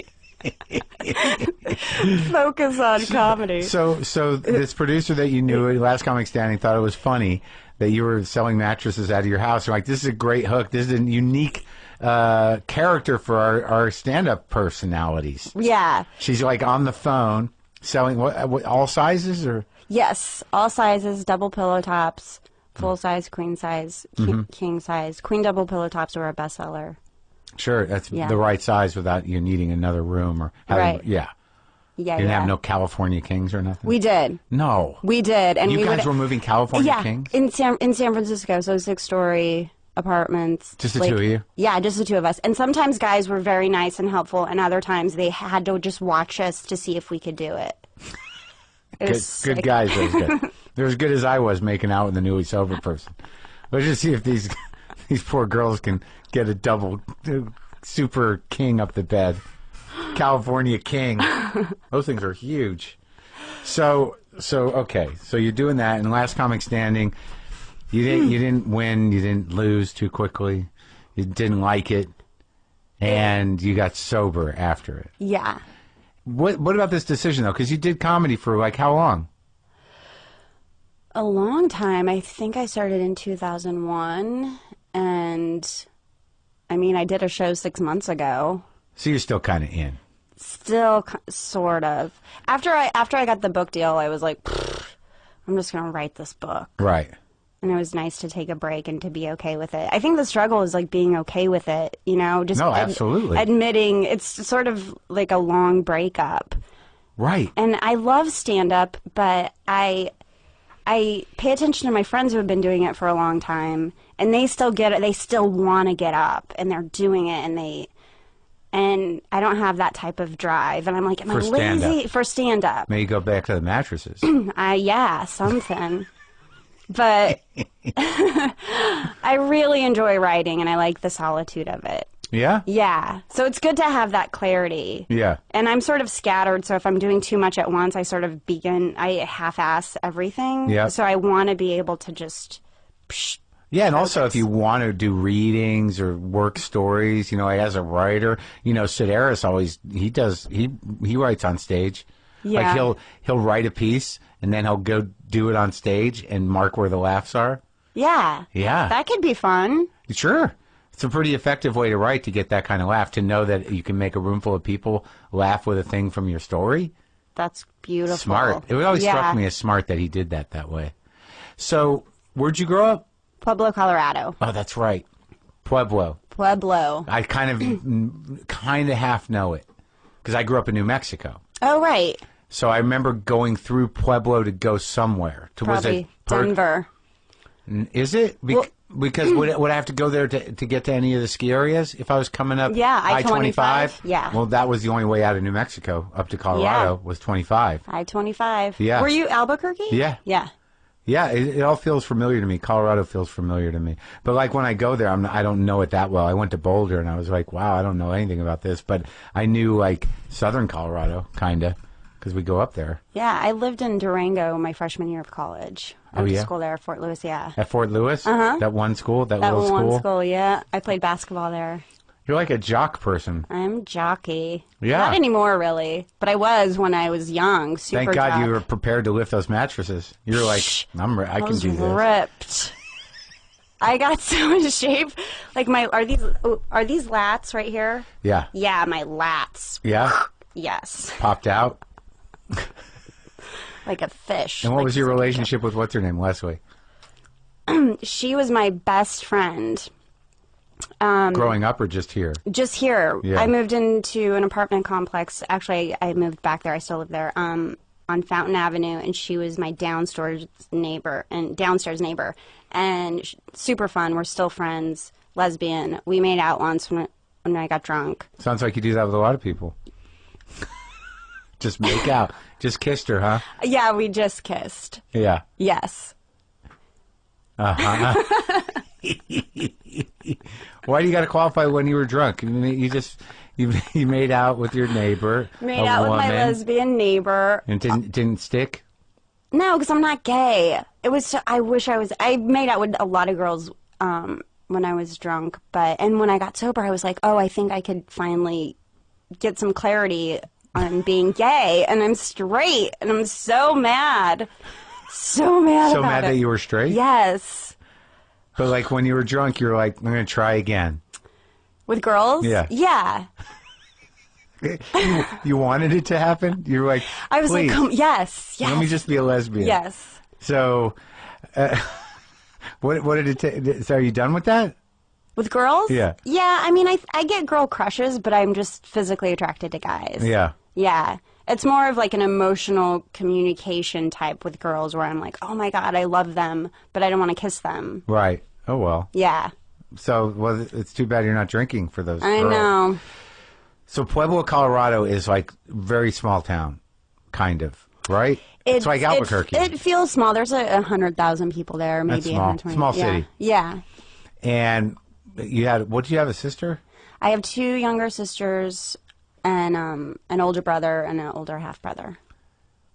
focus on comedy. So this producer that you knew at Last Comic Standing thought it was funny that you were selling mattresses out of your house. You're like, this is a great hook. This is a unique character for our stand-up personalities. Yeah. She's like on the phone selling what all sizes or? Yes, all sizes, double pillow tops. Full size, queen size, king size. Queen double pillow tops were a bestseller. Sure, that's the right size without you needing another room or having, right. Yeah. Yeah, You didn't have no California Kings or nothing? We did. No. We did. And you guys were moving California Kings? in San Francisco, so 6-story apartments. Just the two of you? Yeah, just the two of us. And sometimes guys were very nice and helpful, and other times they had to just watch us to see if we could do it. Good guys, those guys. They're as good as I was making out with a newly sober person. Let's just see if these poor girls can get a double super king up the bed. California King. Those things are huge. So okay. So you're doing that, and Last Comic Standing, you didn't win, you didn't lose too quickly, you didn't like it, and you got sober after it. Yeah. What about this decision though? Because you did comedy for like how long? A long time. I think I started in 2001, and I mean, I did a show 6 months ago. So you're still kind of in. Still, sort of. After I got the book deal, I was like, I'm just going to write this book. Right. And it was nice to take a break and to be okay with it. I think the struggle is like being okay with it, you know? Just absolutely. Admitting it's sort of like a long breakup. Right. And I love stand-up, but I pay attention to my friends who have been doing it for a long time, and they still get it. They still want to get up, and they're doing it, and I don't have that type of drive. And I'm like, am I lazy for stand-up? Maybe go back to the mattresses. Yeah, something. But I really enjoy writing, and I like the solitude of it. Yeah? Yeah. So it's good to have that clarity. Yeah. And I'm sort of scattered, so if I'm doing too much at once, I half-ass everything. Yeah. So I want to be able to just... Yeah, and also if you want to do readings or work stories, you know, as a writer, you know, Sedaris always, he writes on stage. Yeah. Like he'll write a piece, and then he'll go do it on stage and mark where the laughs are. Yeah. Yeah. That could be fun. Sure. It's a pretty effective way to write, to get that kind of laugh, to know that you can make a room full of people laugh with a thing from your story. That's beautiful. Smart. It always struck me as smart that he did that way. So, where'd you grow up? Pueblo, Colorado. Oh, that's right. Pueblo. I kind of half know it, because I grew up in New Mexico. Oh, right. So I remember going through Pueblo to go somewhere. Probably Denver. Is it? Because would I have to go there to get to any of the ski areas if I was coming up? Yeah, I-25? Yeah. Well, that was the only way out of New Mexico up to Colorado was 25. I-25. Yeah. Were you Albuquerque? Yeah. Yeah. Yeah, it all feels familiar to me. Colorado feels familiar to me. But like when I go there, I don't know it that well. I went to Boulder and I was like, wow, I don't know anything about this. But I knew like southern Colorado, kind of, because we go up there. Yeah, I lived in Durango my freshman year of college. I went to school there at Fort Lewis, yeah. At Fort Lewis? Uh-huh. That one school? That little one school? school, yeah. I played basketball there. You're like a jock person. I'm jockey. Yeah. Not anymore, really. But I was when I was young. Super Thank God jock. you were prepared to lift those mattresses. You're like, I can do this. Ripped. I got so in shape. Like are these lats right here? Yeah. Yeah, my lats. Yeah? Yes. Popped out? Like a fish. And what was your relationship with what's her name, Leslie? She was my best friend. Growing up or just here? Just here. Yeah. I moved into an apartment complex. Actually, I moved back there. I still live there. On Fountain Avenue, and she was my downstairs neighbor. And super fun. We're still friends. Lesbian. We made out once when I got drunk. Sounds like you do that with a lot of people. Just make out. Just kissed her, huh? Yeah, we just kissed. Yeah. Yes. Uh-huh. Why do you got to qualify when you were drunk? You made out with your neighbor. Made out with my lesbian neighbor. And didn't stick? No, because I'm not gay. It was. I made out with a lot of girls when I was drunk, and when I got sober, I was like, oh, I think I could finally get some clarity on being gay, and I'm straight, and I'm so mad. So mad So about mad it. that you were straight? Yes. But like when you were drunk, you were like, I'm going to try again. With girls? Yeah. Yeah. You wanted it to happen? You were like, I was please, like, yes. let me just be a lesbian. Yes. So, what did it take? So are you done with that? With girls? Yeah. Yeah, I mean, I get girl crushes, but I'm just physically attracted to guys. Yeah. Yeah. It's more of like an emotional communication type with girls where I'm like, oh my God, I love them, but I don't want to kiss them. Right. Oh, well. Yeah. So, well, it's too bad you're not drinking for those I girls. know. So Pueblo, Colorado is like very small town, kind of, right? It's like Albuquerque. It feels small. There's 100,000 people there, maybe. That's small. 120. Small yeah. city. Yeah. And you had, what, do you have a sister? I have 2 younger sisters and an older brother and an older half-brother.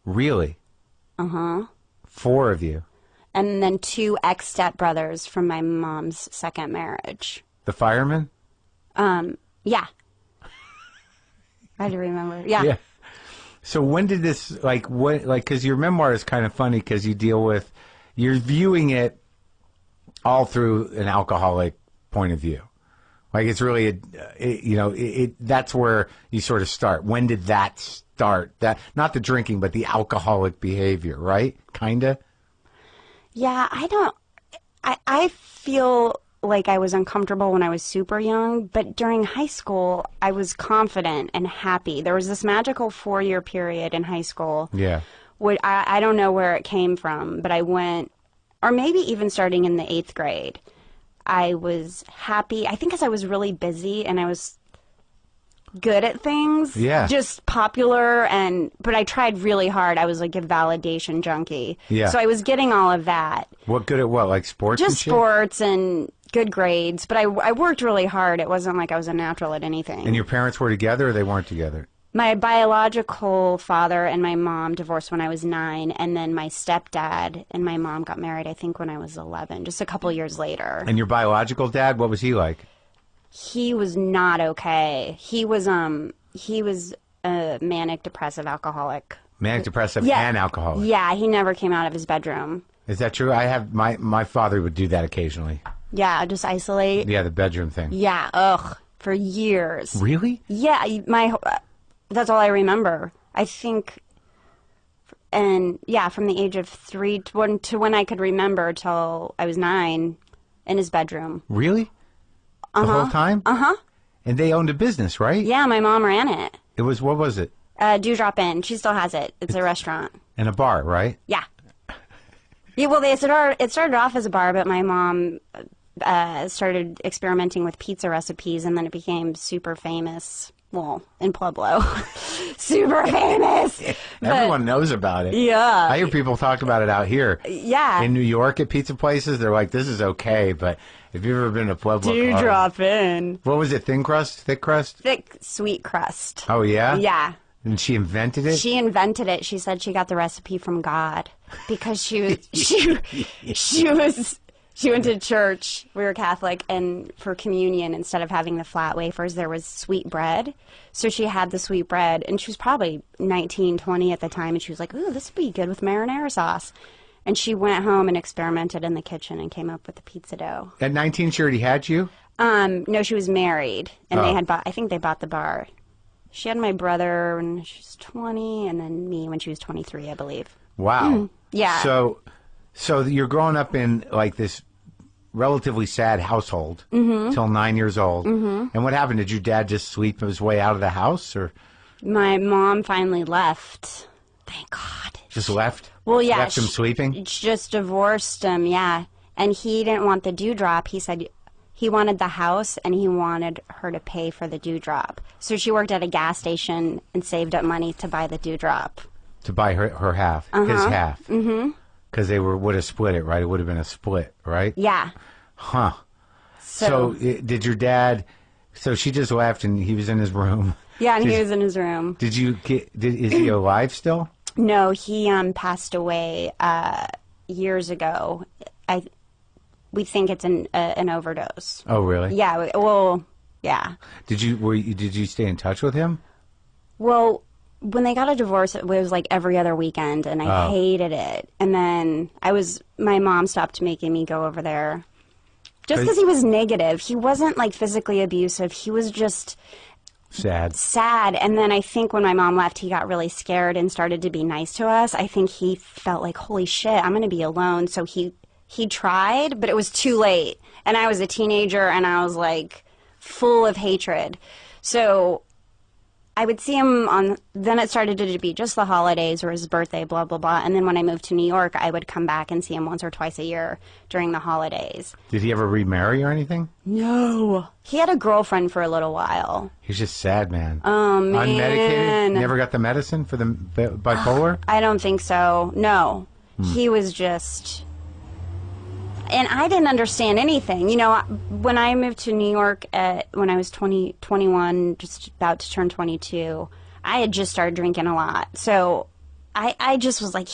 Really? Uh-huh. 4 of you. And then 2 ex-stepbrothers from my mom's second marriage. The firemen? Yeah. I had to remember. Yeah. Yeah. So when did this, because your memoir is kind of funny because you're viewing it all through an alcoholic point of view. Like it's really, that's where you sort of start. When did that start? That, not the drinking, but the alcoholic behavior, right? Kinda? Yeah, I feel like I was uncomfortable when I was super young, but during high school, I was confident and happy. There was this magical 4-year period in high school. Yeah. I don't know where it came from, but I went, or maybe even starting in the 8th grade, I was happy. I think because I was really busy and I was good at things. Yeah. Just popular, but I tried really hard. I was like a validation junkie. Yeah. So I was getting all of that. What good at what? Like sports and Just shit? sports and good grades, but I worked really hard. It wasn't like I was a natural at anything. And your parents were together or they weren't together? My biological father and my mom divorced when I was 9, and then my stepdad and my mom got married, I think, when I was 11, just a couple years later. And your biological dad, what was he like? He was not okay. He was a manic depressive alcoholic. Manic depressive Yeah. and alcoholic. Yeah, he never came out of his bedroom. Is that true? I have my father would do that occasionally. Yeah, just isolate. Yeah, the bedroom thing. Yeah, ugh, for years. Really? Yeah, that's all I remember. I think, and yeah, from the age of 3 to when I could remember till I was 9, in his bedroom. Really? The whole time? Uh-huh. And they owned a business, right? Yeah, my mom ran it. It was, what was it? Dewdrop Inn. She still has it. It's a restaurant. And a bar, right? Yeah. Yeah, well, it started off as a bar, but my mom started experimenting with pizza recipes, and then it became super famous. Well, in Pueblo. Super famous. Everyone knows about it. Yeah. I hear people talk about it out here. Yeah. In New York at pizza places, they're like, this is okay, but if you've ever been to Pueblo... Dewdrop Inn. What was it, thin crust? Thick crust? Thick, sweet crust. Oh, yeah? Yeah. And she invented it? She invented it. She said she got the recipe from God because she went to church. We were Catholic, and for communion, instead of having the flat wafers, there was sweet bread. So she had the sweet bread, and she was probably 19, 20 at the time, and she was like, ooh, this would be good with marinara sauce. And she went home and experimented in the kitchen and came up with the pizza dough. At 19, she already had you? No, she was married, and they had I think they bought the bar. She had my brother when she was 20, and then me when she was 23, I believe. Wow. Yeah. So you're growing up in like this relatively sad household till 9 years old. Mm-hmm. And what happened? Did your dad just sweep his way out of the house, or My mom finally left. Thank God. just left? Well, yeah. Left him sweeping? Just divorced him, yeah. And he didn't want the dewdrop. He said, he wanted the house, and he wanted her to pay for the dewdrop. So she worked at a gas station and saved up money to buy the dewdrop. To buy her half, his half. Mm-hmm. Because they would have split it, right? It would have been a split, right? Yeah. Huh. So did your dad? So she just left, and he was in his room. Yeah, and he was in his room. Is he alive still? No, he passed away years ago. We think it's an overdose. Oh, really? Yeah. Well, yeah. Did you stay in touch with him? Well, when they got a divorce, it was like every other weekend, and I hated it. And then my mom stopped making me go over there, just because he was negative. He wasn't like physically abusive. He was just sad. And then I think when my mom left, he got really scared and started to be nice to us. I think he felt like, holy shit, I'm going to be alone. So he tried, but it was too late. And I was a teenager, and I was like full of hatred. So I would see him then it started to be just the holidays or his birthday, blah, blah, blah. And then when I moved to New York, I would come back and see him once or twice a year during the holidays. Did he ever remarry or anything? No. He had a girlfriend for a little while. He's just sad, man. Oh, man. Unmedicated? Never got the medicine for the bipolar? I don't think so. No. He was just... And I didn't understand anything. You know, when I moved to New York when I was 21, just about to turn 22, I had just started drinking a lot. So I just was like,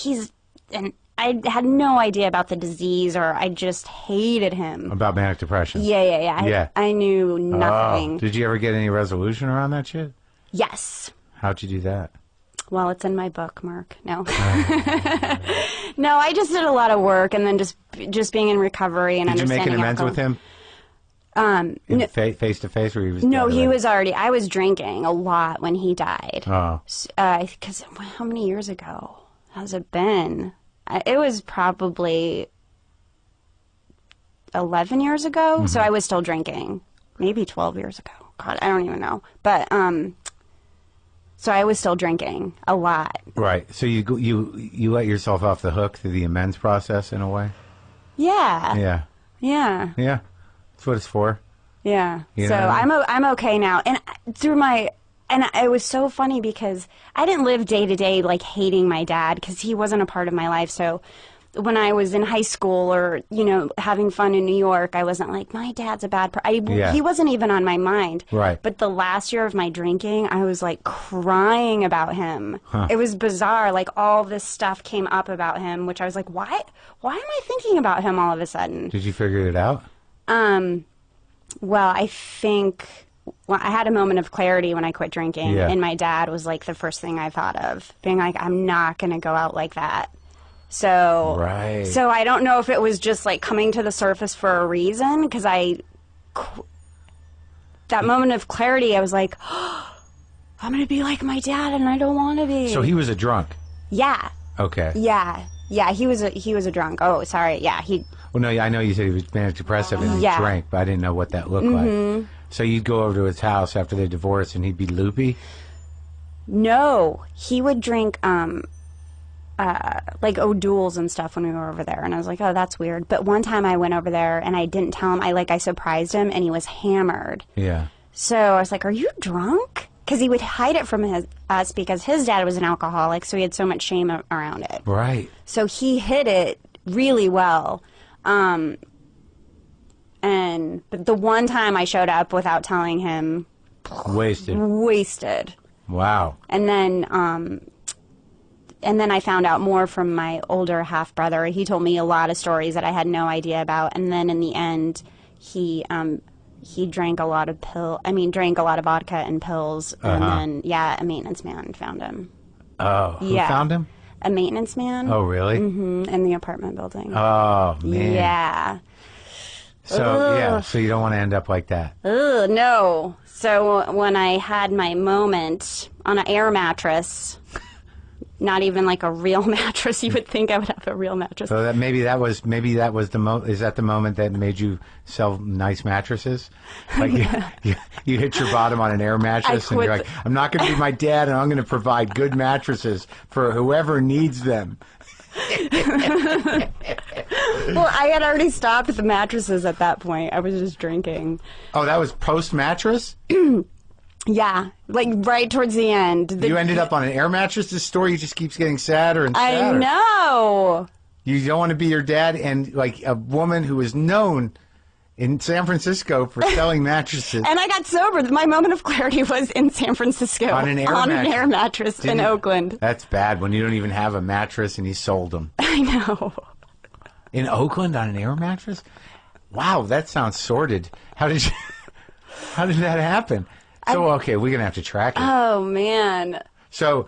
and I had no idea about the disease, or I just hated him. About manic depression? Yeah. I knew nothing. Oh. Did you ever get any resolution around that shit? Yes. How'd you do that? Well, it's in my book, Mark. No. No, I just did a lot of work, and then just being in recovery and understanding. Did you make an amends with him? Face to face, or he was? No, he was already. I was drinking a lot when he died. Oh. Because how many years ago has it been? It was probably 11 years ago. Mm-hmm. So I was still drinking. Maybe 12 years ago. God, I don't even know. But so I was still drinking a lot. Right. So you let yourself off the hook through the amends process in a way? Yeah. Yeah. Yeah. Yeah. That's what it's for. Yeah. You so know? I'm okay now. And and it was so funny because I didn't live day to day like hating my dad, because he wasn't a part of my life. So when I was in high school or, you know, having fun in New York, I wasn't like, my dad's a bad person. He wasn't even on my mind. Right. But the last year of my drinking, I was like crying about him. Huh. It was bizarre. Like all this stuff came up about him, which I was like, why am I thinking about him all of a sudden? Did you figure it out? Well, I think I had a moment of clarity when I quit drinking, and my dad was like the first thing I thought of, being like, I'm not going to go out like that. So, right. So I don't know if it was just like coming to the surface for a reason, because that moment of clarity, I was like, oh, I'm going to be like my dad, and I don't want to be. So he was a drunk? Yeah. Okay. Yeah, he was a drunk. Oh, sorry. Yeah, Well, no, I know you said he was manic depressive and he drank, but I didn't know what that looked like. So you'd go over to his house after they divorced, and he'd be loopy? No, he would drink like O'Doul's and stuff when we were over there, and I was like, oh, that's weird. But one time I went over there and I didn't tell him. I surprised him, and he was hammered. Yeah. So I was like, are you drunk? Because he would hide it from us because his dad was an alcoholic, so he had so much shame around it. Right. So he hid it really well. But the one time I showed up without telling him, wasted. Wow. And then I found out more from my older half brother. He told me a lot of stories that I had no idea about. And then in the end, he drank a lot of drank a lot of vodka and pills. And then a maintenance man found him. Oh, who found him? A maintenance man. Oh, really? Mm-hmm. In the apartment building. Oh, man. Yeah. So, so you don't want to end up like that. Ugh, no. So when I had my moment on an air mattress, not even like a real mattress, you would think I would have a real mattress. So that maybe that was the is that the moment that made you sell nice mattresses? Like you hit your bottom on an air mattress and you're like, I'm not going to be my dad, and I'm going to provide good mattresses for whoever needs them. Well, I had already stopped at the mattresses at that point. I was just drinking. Oh, that was post-mattress? Yeah, like right towards the end. You ended up on an air mattress? This story just keeps getting sadder and I sadder. know. You don't want to be your dad and like a woman who is known in San Francisco for selling mattresses. And I got sober. My moment of clarity was in San Francisco. On an air mattress in Oakland. That's bad when you don't even have a mattress and he sold them. I know. In Oakland on an air mattress? Wow, that sounds sordid. How did that happen? So, okay, we're going to have to track it. Oh, man. So...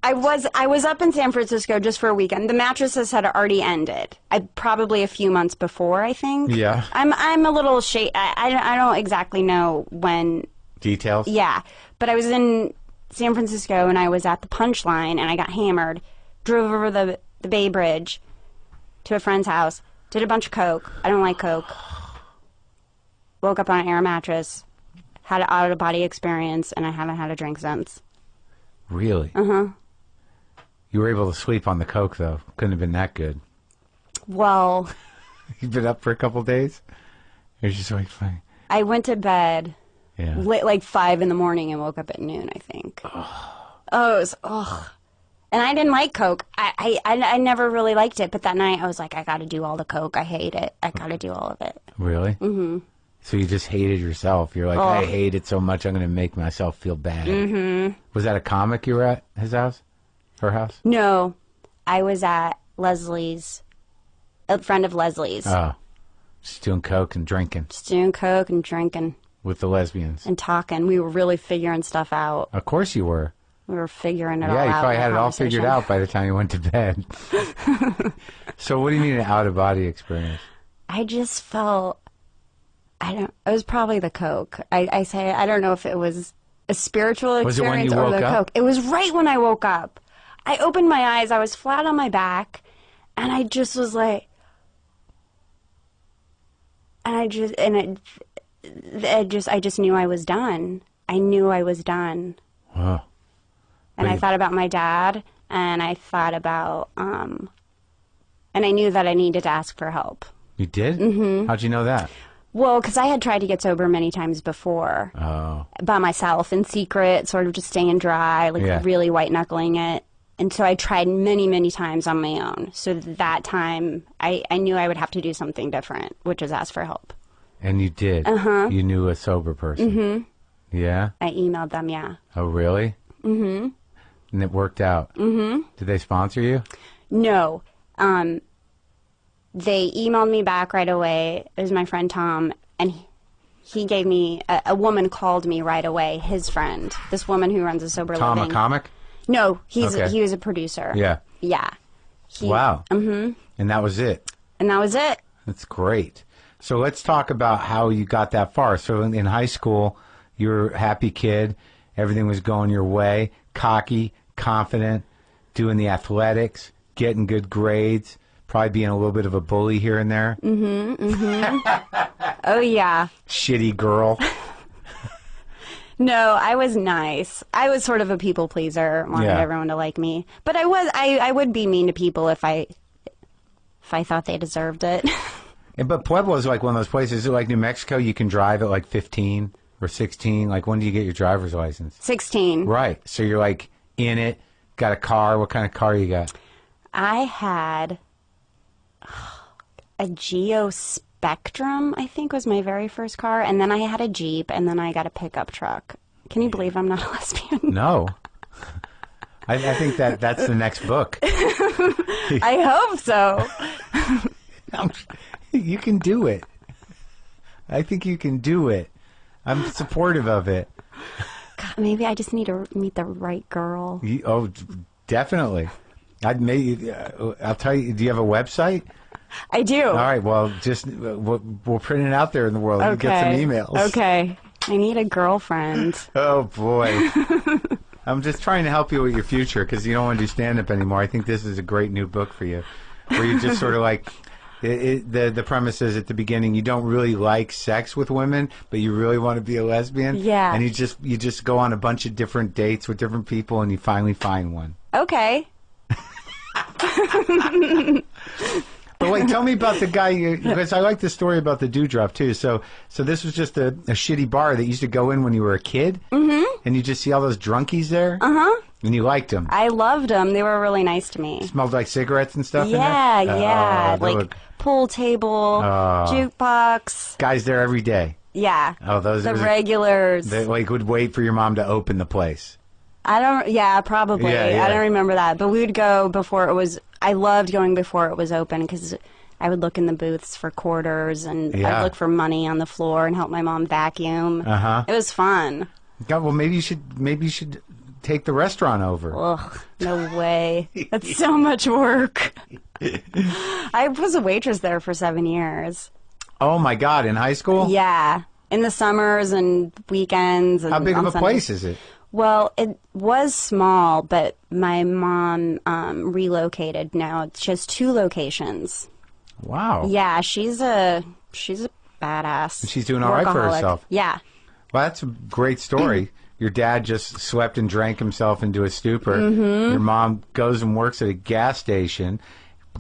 I was up in San Francisco just for a weekend. The mattresses had already ended. Probably a few months before, I think. Yeah. I'm a little I don't exactly know when. Details? Yeah. But I was in San Francisco and I was at the Punchline and I got hammered. Drove over the Bay Bridge to a friend's house. Did a bunch of coke. I don't like coke. Woke up on an air mattress. Had an out-of-body experience and I haven't had a drink since. Really? Uh-huh. You were able to sleep on the coke, though. Couldn't have been that good. Well... You've been up for a couple days? You're just like, fine. I went to bed like 5 in the morning and woke up at noon, I think. Oh, it was... And I didn't like coke. I never really liked it, but that night I was like, I gotta do all the coke. I hate it. I gotta do all of it. Really? Mm-hmm. So you just hated yourself. You're like, I hate it so much I'm going to make myself feel bad. Mm-hmm. Was that a comic you were at his house? Her house? No. I was at Leslie's, a friend of Leslie's. Oh. Just doing coke and drinking. Just doing coke and drinking. With the lesbians. And talking. We were really figuring stuff out. Of course you were. We were figuring it all out. Yeah, you probably had it all figured out by the time you went to bed. So what do you mean an out-of-body experience? I just felt... it was probably the coke. I say, I don't know if it was a spiritual experience or the coke. It was right when I woke up. I opened my eyes, I was flat on my back, and I just was like, I just knew I was done. I knew I was done. Wow. And I thought about my dad, and I thought about, and I knew that I needed to ask for help. You did? Mm-hmm. How'd you know that? Well, because I had tried to get sober many times before. Oh. By myself, in secret, sort of just staying dry, really white-knuckling it. And so I tried many, many times on my own. So that time, I knew I would have to do something different, which is ask for help. And you did? Uh-huh. You knew a sober person? Mm-hmm. Yeah? I emailed them, yeah. Oh, really? Mm-hmm. And it worked out? Mm-hmm. Did they sponsor you? No. They emailed me back right away. It was my friend Tom, and he gave me, a woman called me right away, his friend, this woman who runs a sober living. Tom, a comic? No, he was a producer. Yeah. Yeah. Wow. Mm-hmm. And that was it? And that was it. That's great. So let's talk about how you got that far. So in high school, you were a happy kid. Everything was going your way. Cocky, confident, doing the athletics, getting good grades. Probably being a little bit of a bully here and there. Mm-hmm, mm-hmm. Oh, yeah. Shitty girl. No, I was nice. I was sort of a people pleaser, wanted everyone to like me. But I would be mean to people if I thought they deserved it. But Pueblo is like one of those places. Is it like New Mexico? You can drive at like 15 or 16. Like, when do you get your driver's license? 16. Right. So you're like in it, got a car. What kind of car you got? I had a Geo Spectrum, I think, was my very first car. And then I had a Jeep, and then I got a pickup truck. Can you believe I'm not a lesbian? No. I think that's the next book. I hope so. You can do it. I think you can do it. I'm supportive of it. God, maybe I just need to meet the right girl. Definitely. I'll tell you. Do you have a website? I do. All right. Well, just we'll print it out there in the world. Okay. Get some emails. Okay. I need a girlfriend. Oh boy. I'm just trying to help you with your future because you don't want to do stand-up anymore. I think this is a great new book for you, where you just sort of like. The premise is at the beginning you don't really like sex with women, but you really want to be a lesbian. Yeah. And you just go on a bunch of different dates with different people, and you finally find one. Okay. But wait, tell me about the guy, because I like the story about the dewdrop too. So this was just a shitty bar that you used to go in when you were a kid? Mm-hmm. And you just see all those drunkies there? Uh-huh. And you liked them? I loved them. They were really nice to me. Smelled like cigarettes and stuff Yeah, in there? yeah. Like pool table, jukebox. Guys there every day? Yeah. Oh, those the regulars. They like would wait for your mom to open the place. Yeah, probably. Yeah. I don't remember that. But we would go before it was, I loved going before it was open because I would look in the booths for quarters and I'd look for money on the floor and help my mom vacuum. Uh-huh. It was fun. God, well, maybe you should take the restaurant over. Ugh, no way. That's so much work. I was a waitress there for 7 years. Oh, my God, in high school? Yeah. In the summers and weekends. And how big of a Sundays. place is it? Well, it was small, but my mom relocated. Now it's just 2 locations. Wow. Yeah, she's a badass. And she's doing all right for herself. Yeah. Well, that's a great story. Your dad just slept and drank himself into a stupor. Mm-hmm. Your mom goes and works at a gas station,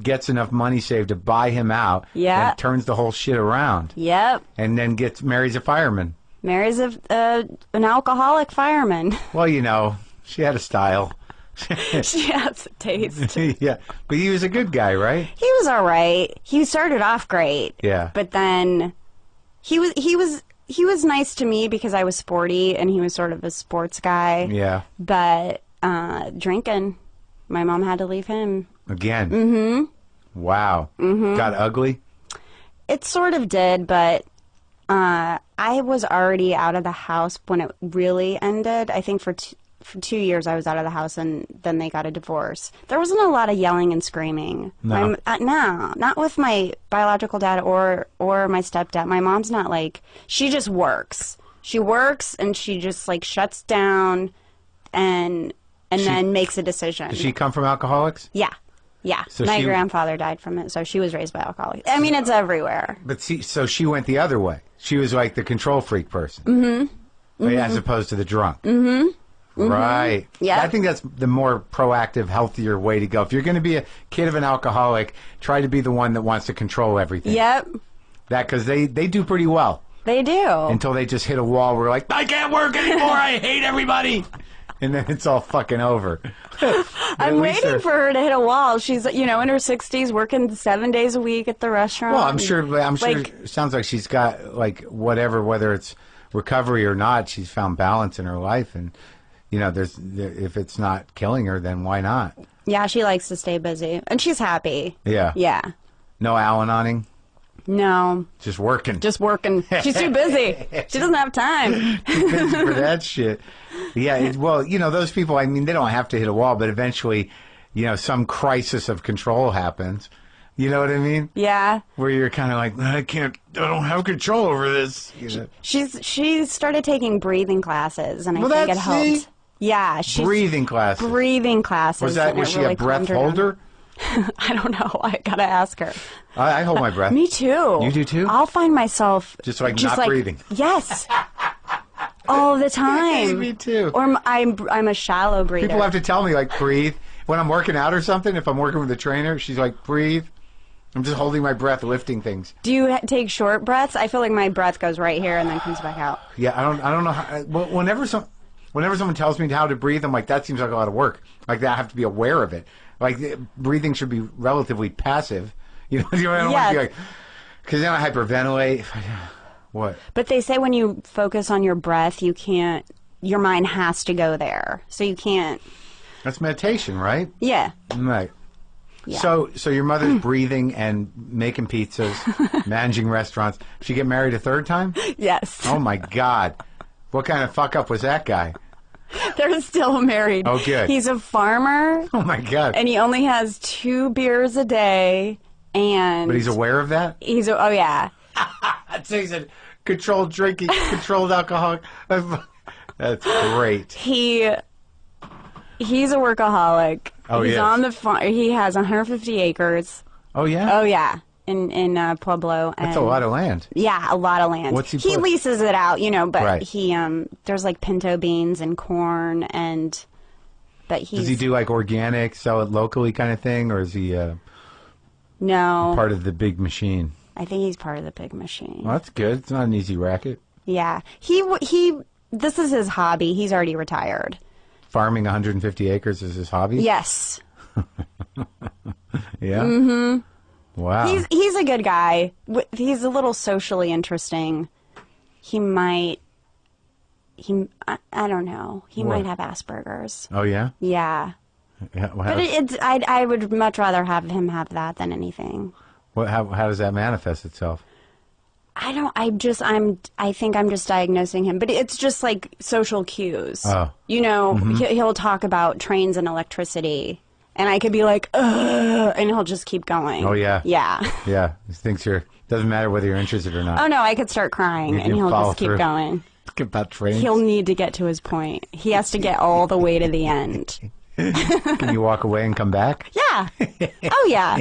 gets enough money saved to buy him out, and turns the whole shit around. Yep. And then marries a fireman. Marries an alcoholic fireman. Well, you know, she had a style. She has a taste. Yeah, but he was a good guy, right? He was all right. He started off great. Yeah. But then he was nice to me because I was sporty and he was sort of a sports guy. Yeah. But drinking, my mom had to leave him. Again? Mm-hmm. Wow. Mm-hmm. Got ugly? It sort of did, but I was already out of the house when it really ended. I think for 2 years I was out of the house, and then they got a divorce. There wasn't a lot of yelling and screaming. No. No, not with my biological dad or my stepdad. My mom's not like, she just works. She works and she just like shuts down and then makes a decision. Did she come from alcoholics? Yeah. Yeah. So my grandfather died from it, so she was raised by alcoholics. I mean, it's everywhere. But see, so she went the other way. She was like the control freak person. Mm-hmm. As opposed to the drunk. Mm-hmm. Right. Yeah. I think that's the more proactive, healthier way to go. If you're going to be a kid of an alcoholic, try to be the one that wants to control everything. Yep. Because they do pretty well. They do. Until they just hit a wall where like, I can't work anymore, I hate everybody. And then it's all fucking over. I'm waiting for her to hit a wall. She's, in her 60s, working 7 days a week at the restaurant. Well, I'm sure it sounds like she's got, like, whether it's recovery or not, she's found balance in her life. And, if it's not killing her, then why not? Yeah, she likes to stay busy. And she's happy. Yeah. Yeah. No Al-Anoning? No. Just working. Just working. She's too busy. She doesn't have time. Too busy for that shit. Yeah, those people, I mean, they don't have to hit a wall, but eventually, some crisis of control happens. You know what I mean? Yeah. Where you're kind of like, I don't have control over this. She started taking breathing classes, and I think it helped. Yeah. Breathing classes. Breathing classes. Was she a breath holder? I don't know. I gotta ask her. I hold my breath. Me too. You do too? I'll find myself just not breathing. Yes. All the time. Me too. Or I'm a shallow breather. People have to tell me breathe when I'm working out or something. If I'm working with a trainer, she's like, breathe. I'm just holding my breath, lifting things. Do you take short breaths? I feel like my breath goes right here and then comes back out. Yeah, I don't know how. Whenever someone tells me how to breathe, I'm like, that seems like a lot of work. Like that, I have to be aware of it. Like breathing should be relatively passive. I don't want to be like, because then I hyperventilate. What? But they say when you focus on your breath, you can't. Your mind has to go there, so you can't. That's meditation, right? Yeah. Right. Yeah. So your mother's breathing and making pizzas, managing restaurants. She get married a third time? Yes. Oh my God. What kind of fuck up was that guy? They're still married. Oh, good. He's a farmer. Oh my God. And he only has 2 beers a day, and. But he's aware of that? Oh yeah. So he's a controlled drinking, controlled alcoholic. That's great. He's a workaholic. Oh, he's on the farm. He has 150 acres. Oh yeah. Oh yeah. In Pueblo. And that's a lot of land. Yeah, a lot of land. What's he leases it out, but right. he there's like pinto beans and corn but does he do like organic, sell it locally kind of thing, or is he No. Part of the big machine. I think he's part of the big machine. Well, that's good. It's not an easy racket. Yeah. This is his hobby. He's already retired. Farming 150 acres is his hobby? Yes. Yeah? Mm-hmm. Wow. He's a good guy. He's a little socially interesting. I don't know. He What? might have Asperger's. Oh, yeah? Yeah. Yeah. Well, But I would much rather have him have that than anything. how does that manifest itself? I think I'm just diagnosing him, but it's just like social cues. Oh. You know, he'll talk about trains and electricity, and I could be like, ugh, and he'll just keep going. Oh, yeah. Yeah. Yeah. He thinks doesn't matter whether you're interested or not. Oh, no, I could start crying, and he'll follow just keep through. going. About trains. He'll need to get to his point. He has to get all the way to the end. Can you walk away and come back? Yeah. Oh, yeah.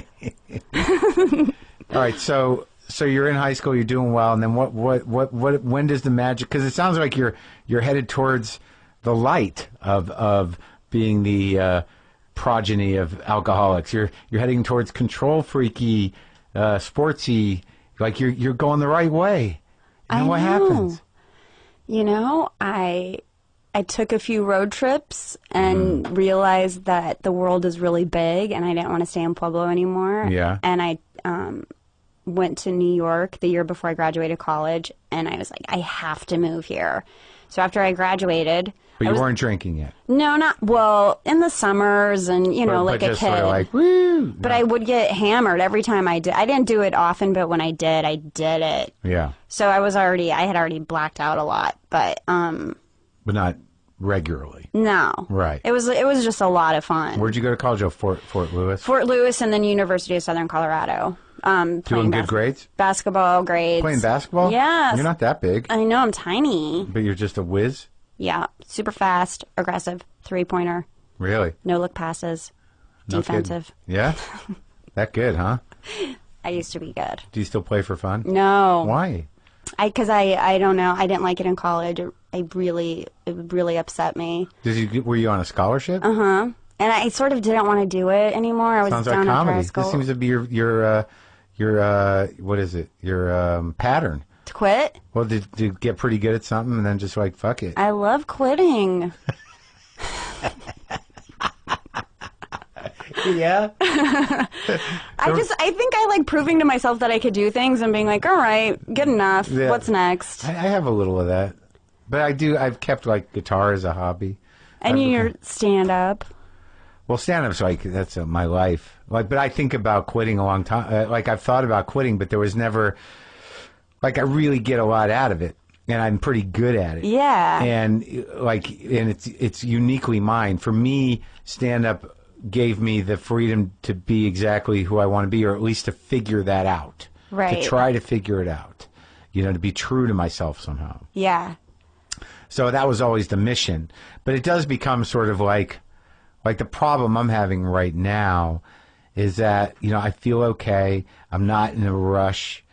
All right. So you're in high school. You're doing well. And then when does the magic? Because it sounds like you're headed towards the light of being the progeny of alcoholics. You're heading towards control freaky, sportsy. Like you're going the right way. And what happens? You know, I took a few road trips and realized that the world is really big, and I didn't want to stay in Pueblo anymore. Yeah. And I went to New York the year before I graduated college, and I was like, I have to move here. So after I graduated... But you weren't drinking yet. No, well, in the summers and, you know, like a just kid. Sort of like, woo! But I would get hammered every time I did. I didn't do it often, but when I did it. Yeah. So I had already blacked out a lot, but not regularly. no. Right. It was just a lot of fun. Where'd you go to college? Oh, Fort Lewis? Fort Lewis and then University of Southern Colorado. Doing good grades? Basketball grades. Playing basketball? Yes. You're not that big. I know, I'm tiny. But you're just a whiz? Yeah. Super fast, aggressive, three-pointer, Really? no-look passes, No defensive. kidding. Yeah? That good, huh? I used to be good. Do you still play for fun? No. Why? Because I don't know. I didn't like it in college. It really upset me. Were you on a scholarship? Uh-huh. And I sort of didn't want to do it anymore. I was Sounds like down after high comedy. school. This seems to be your what is it? Your pattern. To quit? Well, did you get pretty good at something and then just like, fuck it? I love quitting. Yeah? I think I like proving to myself that I could do things and being like, all right, good enough. Yeah. What's next? I have a little of that. But I've kept like guitar as a hobby. And your stand-up. Well, stand-up's like, that's my life. Like, but I think about quitting a long time. Like, I've thought about quitting, but there was never, like, I really get a lot out of it. And I'm pretty good at it. Yeah. And it's uniquely mine. For me, stand-up gave me the freedom to be exactly who I want to be, or at least to figure that out. Right. To try to figure it out. You know, to be true to myself somehow. Yeah. So that was always the mission. But it does become sort of like the problem I'm having right now is that, you know, I feel okay. I'm not in a rush.